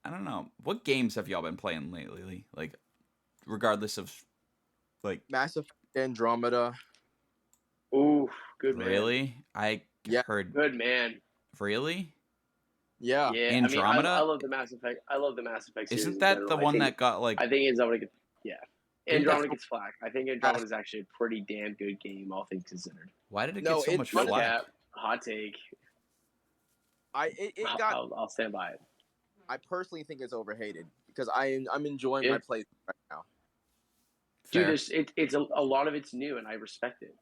I don't know, what games have y'all been playing lately? Like, regardless of, like... Mass Effect Andromeda. Ooh, good man. Really? I heard... Good man. Really? Yeah. Andromeda? I love the Mass Effect. I love the Mass Effect series. Isn't that the one that got, like... I think Andromeda gets... Yeah. Andromeda gets flack. I think Andromeda is actually a pretty damn good game, all things considered. Why did it get so much flack? Hot take. I'll stand by it. I personally think it's overhated because I'm enjoying my playthrough right now. Fair. Dude, it's a lot of it's new, and I respect it.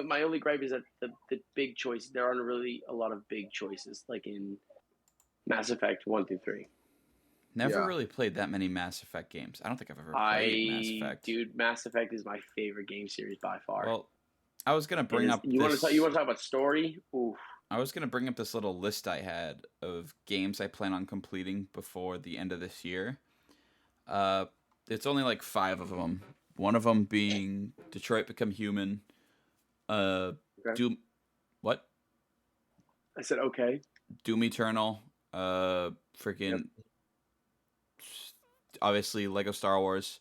My only gripe is that the big choice. There aren't really a lot of big choices like in Mass Effect 1 through 3. Never really played that many Mass Effect games. I don't think I've ever played Mass Effect. Dude, Mass Effect is my favorite game series by far. Well, I was gonna bring up. You want to talk about story? Oof. I was gonna bring up this little list I had of games I plan on completing before the end of this year. It's only like 5 of them. One of them being Detroit Become Human. Okay. Doom. What? I said okay. Doom Eternal. Freaking. Yep. Obviously, Lego Star Wars.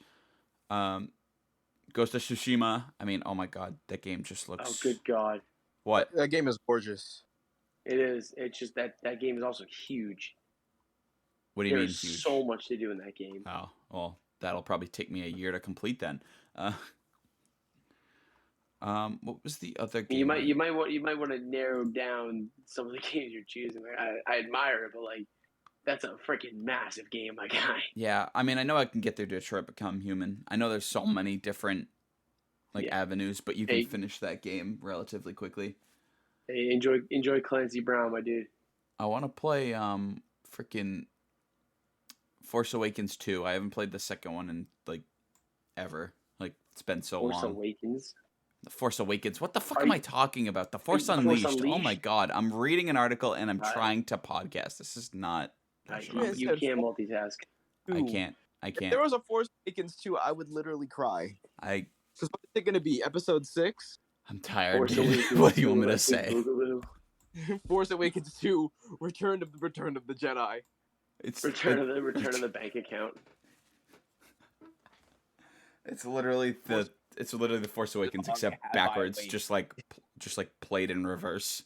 Ghost of Tsushima. I mean, oh my god, that game just looks... Oh, good god. What? That game is gorgeous. It is. It's just that game is also huge. What do you mean huge? There's so much to do in that game. Oh, well, that'll probably take me a year to complete then. What was the other game? You might want to narrow down some of the games you're choosing. Like, I admire it, but like that's a freaking massive game, my guy. Yeah, I mean, I know I can get through Detroit Become Human. I know there's so many different avenues, but you can finish that game relatively quickly. Hey, enjoy Clancy Brown, my dude. I want to play freaking Force Awakens 2. I haven't played the second one in like ever. Like it's been so long. Force Awakens. The Force Awakens. What the fuck am I talking about? The Force Unleashed. Oh my god. I'm reading an article and I'm trying to podcast. This is not... You can't multitask. I can't. If there was a Force Awakens 2, I would literally cry. Because what is it going to be? Episode 6? I'm tired, dude. What do you want me to say? Force Awakens 2, Return of the Jedi. It's return of the bank account. It's literally the Force Awakens except backwards, just like played in reverse.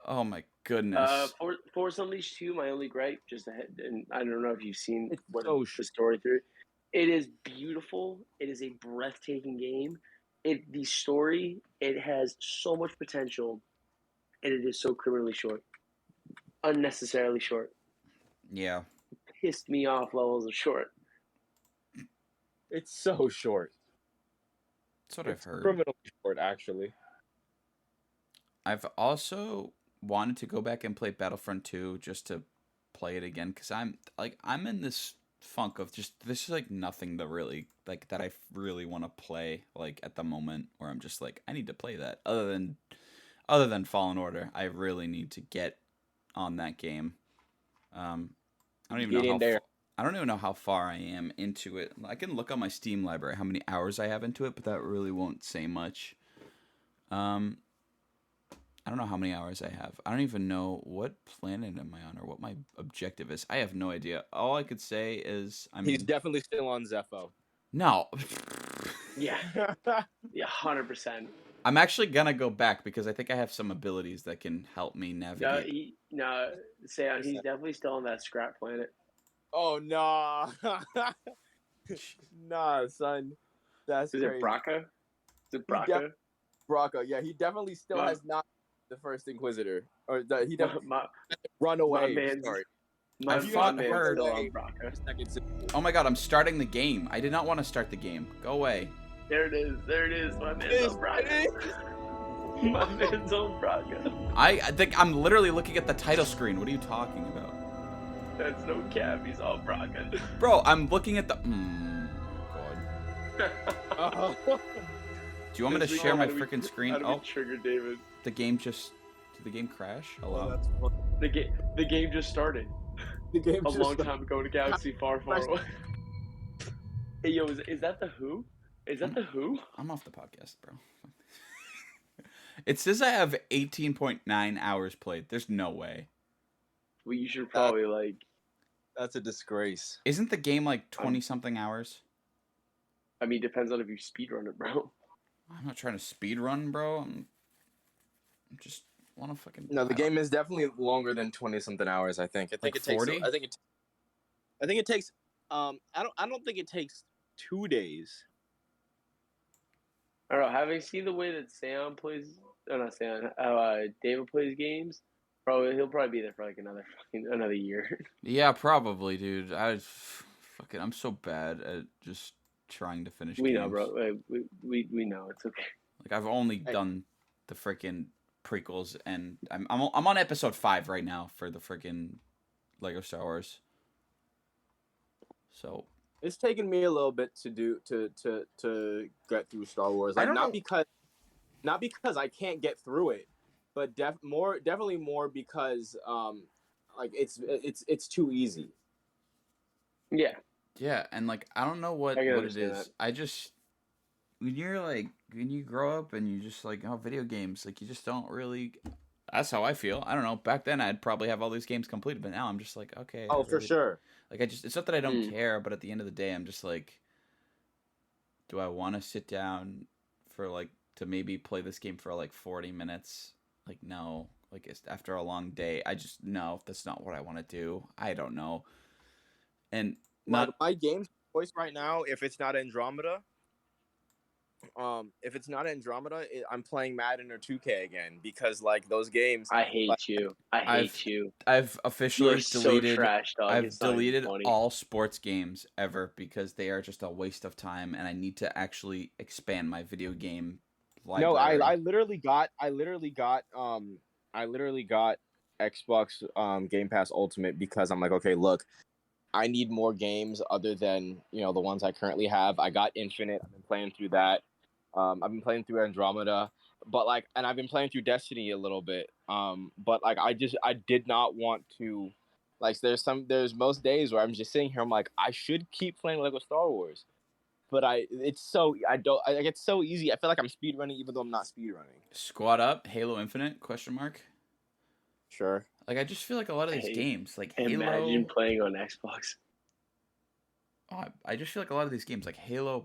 Oh my goodness. Force Unleashed 2, my only gripe, just ahead, and I don't know if you've seen the story through. It is beautiful. It is a breathtaking game. The story, it has so much potential, and it is so criminally short, unnecessarily short. Yeah. Pissed me off levels of short. It's so short. That's what I've heard. Criminally short, actually. I've also wanted to go back and play Battlefront 2 just to play it again because I'm in this funk of just this is like nothing to really like that I really want to play like at the moment where I'm just like I need to play that other than Fallen Order. I really need to get on that game. I don't even Get know in there. I don't even know how far I am into it. I can look on my Steam library how many hours I have into it, but that really won't say much. I don't know how many hours I have. I don't even know what planet am I on or what my objective is. I have no idea. All I could say is He's definitely still on Zepho. No. Yeah. Yeah, 100%. I'm actually gonna go back because I think I have some abilities that can help me navigate. Sam, he's definitely still on that scrap planet. Oh, nah. Nah, son. That's Is crazy. it Braca? Is it Braca? Braca, yeah, he definitely still has not the first Inquisitor. Or he definitely run away. My man's still on Braca. Oh my god, I'm starting the game. I did not want to start the game. Go away. There it is. There it is. My man's on Braca. My man's on Braca. I think I'm literally looking at the title screen. What are you talking about? That's no cap. He's on Braca. Bro, I'm looking at the... God. Do you want me to share my freaking screen? Oh, trigger David. The game just... Did the game crash? Hello? The game just started. The game a long time ago in a galaxy far, far away. Hey, yo, is that the Who? Is that the Who? I'm off the podcast, bro. It says I have 18.9 hours played. There's no way. Well, you should probably That's a disgrace. Isn't the game like 20-something hours? I mean, depends on if you speedrun it, bro. I'm not trying to speedrun, bro. I'm just want to fucking... No, the game is definitely longer than 20-something hours, I think. I think it takes 40? I think it takes I don't think it takes 2 days. I don't know. Having seen the way that Sam plays, not Sam, David plays games, he'll probably be there for like another year. Yeah, probably, dude. I'm so bad at just trying to finish games. We know, bro. We know. It's okay. Like I've only done the freaking prequels, and I'm on episode 5 right now for the freaking Lego Star Wars. So it's taken me a little bit to get through Star Wars. Like not because I can't get through it, but definitely more because like it's too easy. Yeah. Yeah, and like I don't know what it is. That. I just when you grow up and you just like video games, like you just don't really. That's how I feel. I don't know. Back then I'd probably have all these games completed, but now I'm just like, okay. Oh, for sure. Like it's not that I don't care, but at the end of the day, I'm just like, do I want to sit down for to maybe play this game for 40 minutes? Like no, it's after a long day. I just no, that's not what I want to do. I don't know. And my game choice right now, if it's not Andromeda, I'm playing Madden or 2K again because those games. I hate you. I hate you. I've officially deleted. So trash, dog. I've deleted all sports games ever because they are just a waste of time, and I need to actually expand my video game library. No, I literally got Xbox Game Pass Ultimate because I'm like, okay, look, I need more games other than the ones I currently have. I got Infinite. I've been playing through that. I've been playing through Andromeda, but and I've been playing through Destiny a little bit. But I did not want to, there's most days where I'm just sitting here. I'm like, I should keep playing Lego Star Wars, but it's so easy. I feel like I'm speedrunning even though I'm not speedrunning. Squad Up, Halo Infinite? ? Sure. I just feel like a lot of these games, Halo. Imagine playing on Xbox. Oh, I just feel like a lot of these games, Halo,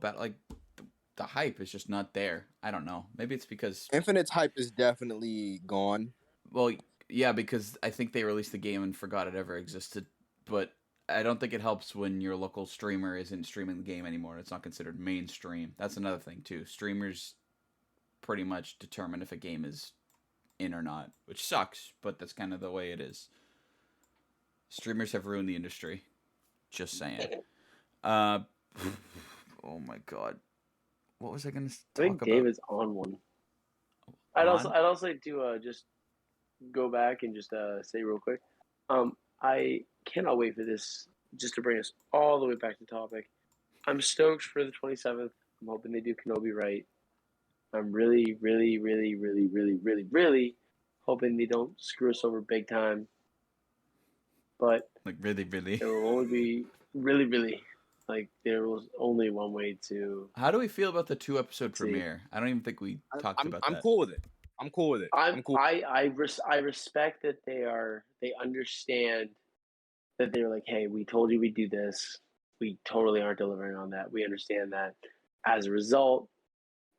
the hype is just not there. I don't know. Maybe it's because Infinite's hype is definitely gone. Well, yeah, because I think they released the game and forgot it ever existed. But I don't think it helps when your local streamer isn't streaming the game anymore. It's not considered mainstream. That's another thing too. Streamers pretty much determine if a game is in or not, which sucks, but that's kind of the way it is. Streamers have ruined the industry. Just saying. Oh my god, what was I gonna talk about? I think David's on one. I'd also like to just go back and just say real quick. I cannot wait for this, just to bring us all the way back to topic. I'm stoked for the 27th. I'm hoping they do Kenobi right. I'm really, really, really, really, really, really, really hoping they don't screw us over big time. But like really, really, there will only be really, really, like there was only one way to. How do we feel about the 2-episode premiere? I don't even think we talked about that. I'm cool with it. I'm cool with it. I'm cool. I respect that they understand that they're like, hey, we told you we'd do this. We totally aren't delivering on that. We understand that. As a result,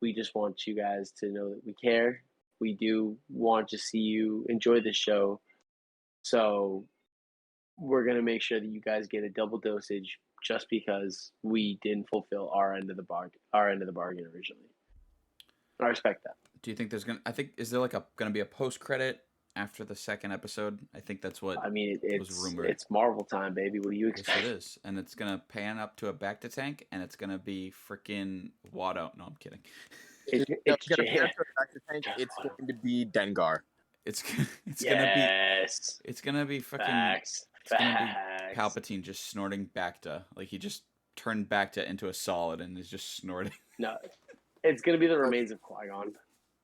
we just want you guys to know that we care. We do want to see you enjoy the show. So we're going to make sure that you guys get a double dosage just because we didn't fulfill our end of the bargain originally. I respect that. Do you think there's is there gonna be a post credit after the second episode? I think that's what was rumored. It's Marvel time, baby. What do you expect? Yes, it is, and it's gonna pan up to a back to tank, and it's gonna be freaking Watto. No, I'm kidding. It's gonna pan up to a back to tank. It's going to be Dengar. It's gonna be fucking. Facts. It's gonna be Palpatine just snorting Bacta. Like he just turned Bacta into a solid and is just snorting. No, it's gonna be the remains of Qui-Gon.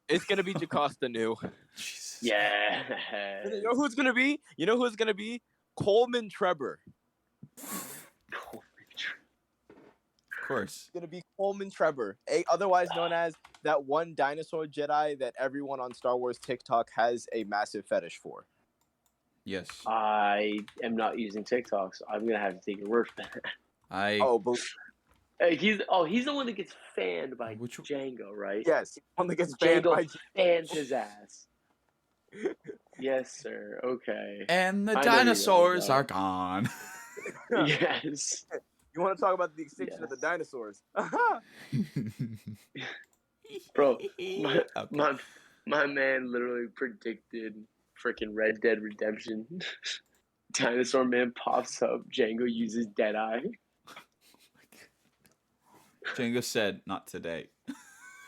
It's gonna be Jocasta Nu. Jesus. Yeah. You know who's gonna be? Coleman Trebor. Of course. It's gonna be Coleman Trebor, otherwise known as that one dinosaur Jedi that everyone on Star Wars TikTok has a massive fetish for. Yes. I am not using TikTok, so I'm gonna have to take your word for that. He's the one that gets fanned by Django, right? Yes, the one that gets fanned by fans his ass. Yes, sir. Okay. And the dinosaurs are gone. Yes. You want to talk about the extinction of the dinosaurs? Bro, my man literally predicted freaking Red Dead Redemption. Dinosaur Man pops up. Django uses Deadeye. Django said, "Not today."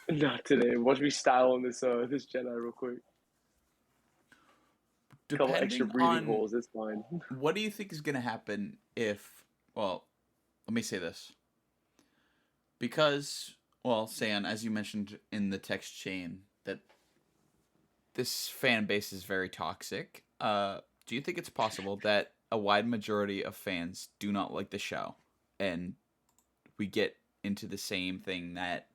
Not today. Watch me style on this Jedi real quick. Couple extra breathing holes. It's fine. What do you think is gonna happen if? Well, let me say this. Because, San, as you mentioned in the text chain, that this fan base is very toxic. Do you think it's possible that a wide majority of fans do not like the show, and we get into the same thing that,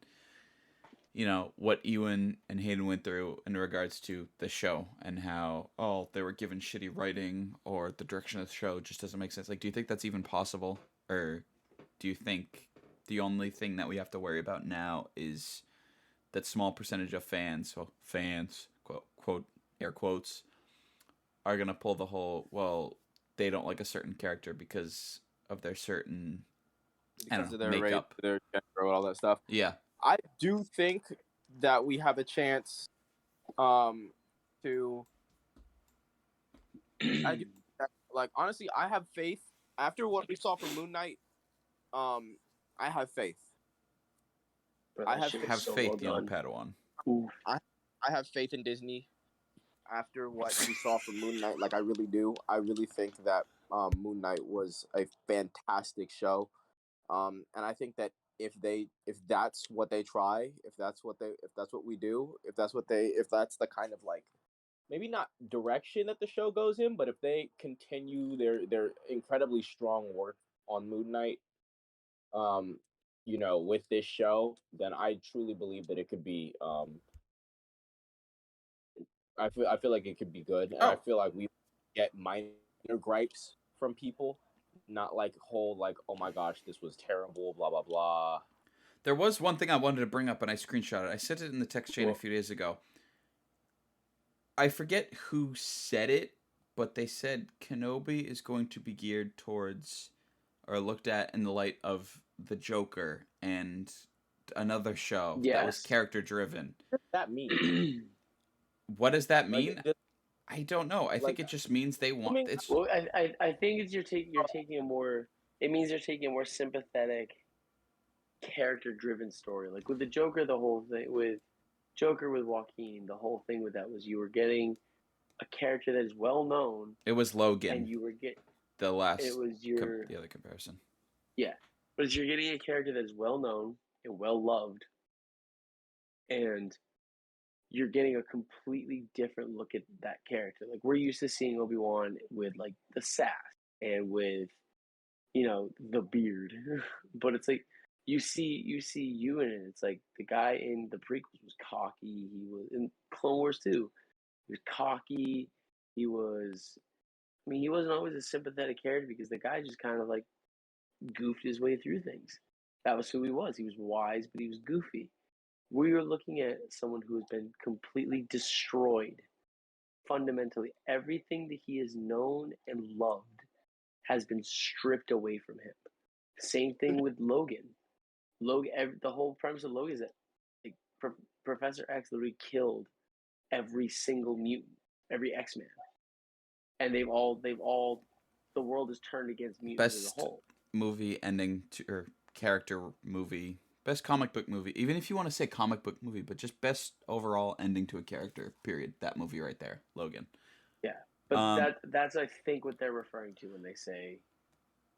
what Ewan and Hayden went through in regards to the show and how, they were given shitty writing or the direction of the show just doesn't make sense? Like, do you think that's even possible? Or do you think the only thing that we have to worry about now is that small percentage of fans, quote, air quotes, are going to pull the whole, they don't like a certain character because of their certain... Because of their makeup, race, their gender, all that stuff. Yeah, I do think that we have a chance to. Honestly, I have faith. After what we saw from Moon Knight, I have faith. Bro, I have faith, young Padawan. I have faith in Disney. After what we saw from Moon Knight, I really do. I really think that Moon Knight was a fantastic show. And I think that if that's what they try, if that's what we do, if that's the kind of maybe not direction that the show goes in, but if they continue their incredibly strong work on Moon Knight, with this show, then I truly believe that it could be, I feel like it could be good. And I feel like we get minor gripes from people. Not whole oh my gosh, this was terrible, blah blah blah. There was one thing I wanted to bring up and I screenshot it. I sent it in the text chain a few days ago. I forget who said it, but they said Kenobi is going to be geared towards or looked at in the light of the Joker and another show that was character driven. What does that mean? What does that mean? Like, I don't know. I think it just means they want it's. Well, I think it's you're taking a more. It means you're taking a more sympathetic, character-driven story. Like with the Joker, the whole thing with Joker with Joaquin, the whole thing with that was you were getting a character that is well known. It was Logan. And you were getting the last. It was the other comparison. Yeah, but you're getting a character that is well known and well loved, and you're getting a completely different look at that character. Like we're used to seeing Obi-Wan with like the sass and with, the beard, but it's like you see you in it. It's like the guy in the prequels was cocky. He was in Clone Wars too. He was cocky. He was. I mean, he wasn't always a sympathetic character because the guy just kind of like goofed his way through things. That was who he was. He was wise, but he was goofy. We are looking at someone who has been completely destroyed. Fundamentally, everything that he has known and loved has been stripped away from him. Same thing with Logan. The whole premise of Logan is that like, Professor X literally killed every single mutant, every X-Man, and they've all the world is turned against mutants as a whole. Movie ending or character movie. Best comic book movie. Even if you want to say comic book movie, but just best overall ending to a character, period. That movie right there, Logan. Yeah. But that's I think what they're referring to when they say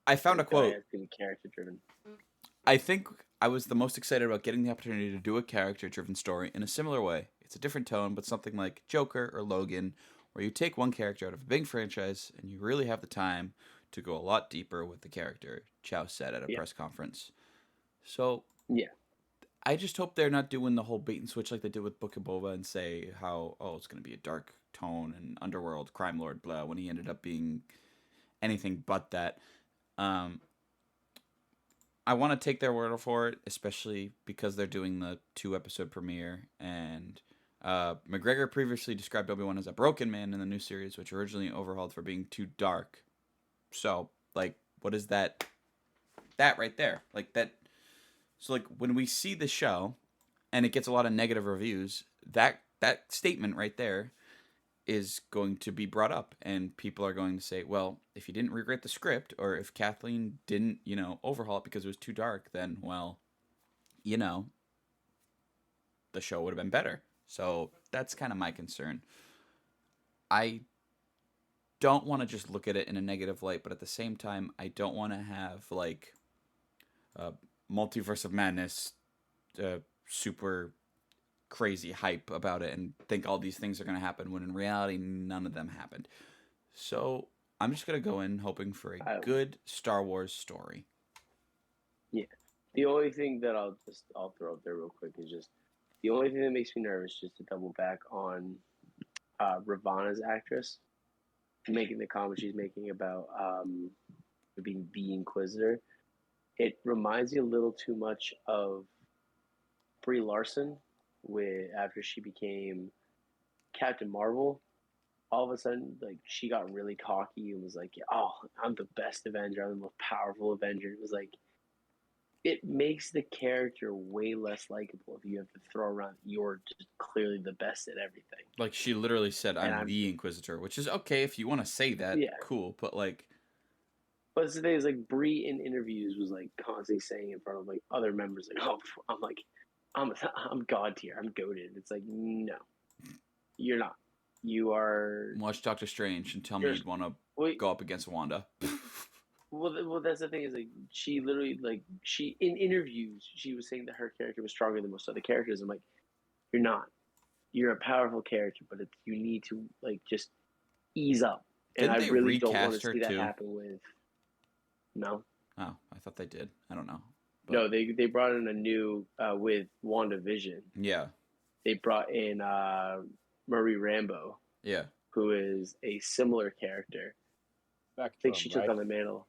I found a quote. Has to be character driven. I think I was the most excited about getting the opportunity to do a character driven story in a similar way. It's a different tone, but something like Joker or Logan, where you take one character out of a big franchise and you really have the time to go a lot deeper with the character, Chow said at a press conference. So yeah, I just hope they're not doing the whole bait and switch like they did with Book of Boba and say how, it's going to be a dark tone and underworld crime lord blah when he ended up being anything but that. I want to take their word for it, especially because they're doing the 2-episode premiere, and McGregor previously described Obi-Wan as a broken man in the new series, which originally overhauled for being too dark. So, like, what is that? That right there. Like, that. So, like, when we see the show, and it gets a lot of negative reviews, that statement right there is going to be brought up, and people are going to say, well, if you didn't rewrite the script, or if Kathleen didn't, overhaul it because it was too dark, then, well, the show would have been better. So that's kind of my concern. I don't want to just look at it in a negative light, but at the same time, I don't want to have, like, Multiverse of Madness, super crazy hype about it and think all these things are going to happen when in reality none of them happened. So I'm just going to go in hoping for a good Star Wars story. Yeah. The only thing that I'll throw out there real quick is just the only thing that makes me nervous, just to double back on Ravana's actress making the comment she's making about being the Inquisitor. It reminds me a little too much of Brie Larson after she became Captain Marvel. All of a sudden, like, she got really cocky and was like, "Oh, I'm the best Avenger. I'm the most powerful Avenger." It was like, it makes the character way less likable if you have to throw around you're just clearly the best at everything. Like, she literally said, I'm the Inquisitor, which is okay if you want to say that. Yeah. Cool, but like. But the thing is, like, Brie in interviews was like constantly saying in front of like other members, like, "Oh, I'm god tier. I'm goated." It's like, no, you're not. You are. Watch Doctor Strange and tell me you'd want to go up against Wanda. Well, that's the thing is, like, she literally, like, in interviews she was saying that her character was stronger than most other characters. I'm like, you're not. You're a powerful character, but you need to, like, just ease up. And I really don't want to see that happen with. No. Oh, I thought they did. I don't know. But... No, they brought in a new with WandaVision. Yeah. They brought in Marie Rambeau. Yeah. Who is a similar character. Spectrum, I think she took on the mantle.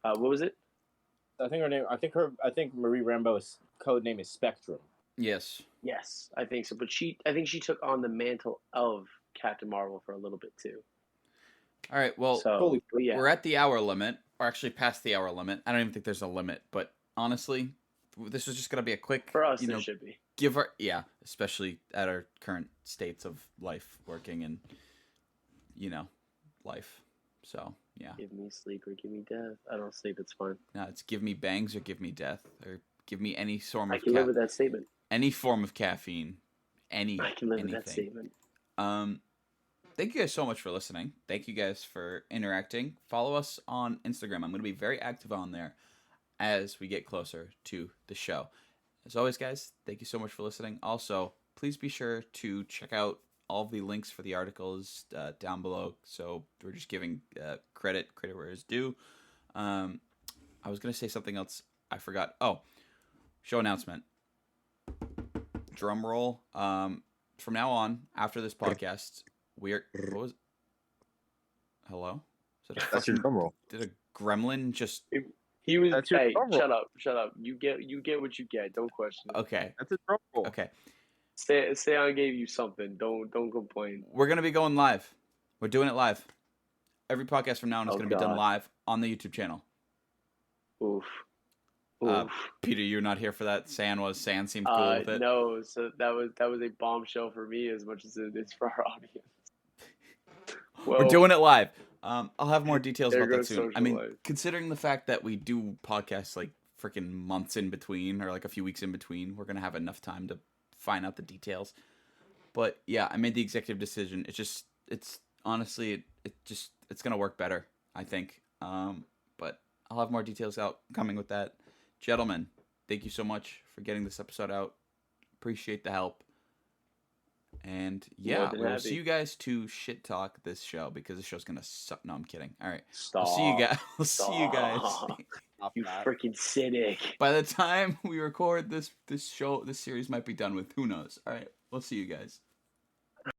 What was it? I think I think Marie Rambeau's code name is Spectrum. Yes. Yes, I think so. But I think she took on the mantle of Captain Marvel for a little bit too. All right. Well, So yeah, we're at the hour limit, or actually past the hour limit. I don't even think there's a limit, but honestly, this was just gonna be a quick, for us there should be. Especially at our current states of life, working and life. So yeah. Give me sleep or give me death. I don't sleep. It's fine. No, it's give me bangs or give me death or give me any form I of can live with that statement. any form of caffeine. I can live with that statement. Thank you guys so much for listening. Thank you guys for interacting. Follow us on Instagram. I'm going to be very active on there as we get closer to the show. As always, guys, thank you so much for listening. Also, please be sure to check out all of the links for the articles down below. So we're just giving credit where it's due. I was going to say something else. I forgot. Oh, show announcement. Drum roll. From now on, after this podcast, we're... What was... Hello? That's your drum roll. Did a gremlin just... He was... That's your Hey, drum roll. shut up. You get what you get. Don't question it. Okay. That's a drum roll. Okay. Seon gave you something. Don't complain. We're going to be going live. We're doing it live. Every podcast from now on is going to be done live on the YouTube channel. Oof. Peter, you're not here for that. San seemed cool with it. No, so that was a bombshell for me as much as it is for our audience. Well, we're doing it live. I'll have more details about that soon. I mean, life. Considering the fact that we do podcasts like freaking months in between or like a few weeks in between, we're gonna have enough time to find out the details. But yeah, I made the executive decision. It's honestly it's gonna work better, I think. But I'll have more details coming with that. Gentlemen, thank you so much for getting this episode out. Appreciate the help. And yeah, we'll see you guys to shit talk this show because the show's gonna suck. No, I'm kidding. All right, Stop. We'll see you guys. We'll see you guys. You freaking cynic. By the time we record this series might be done with. Who knows? All right, we'll see you guys.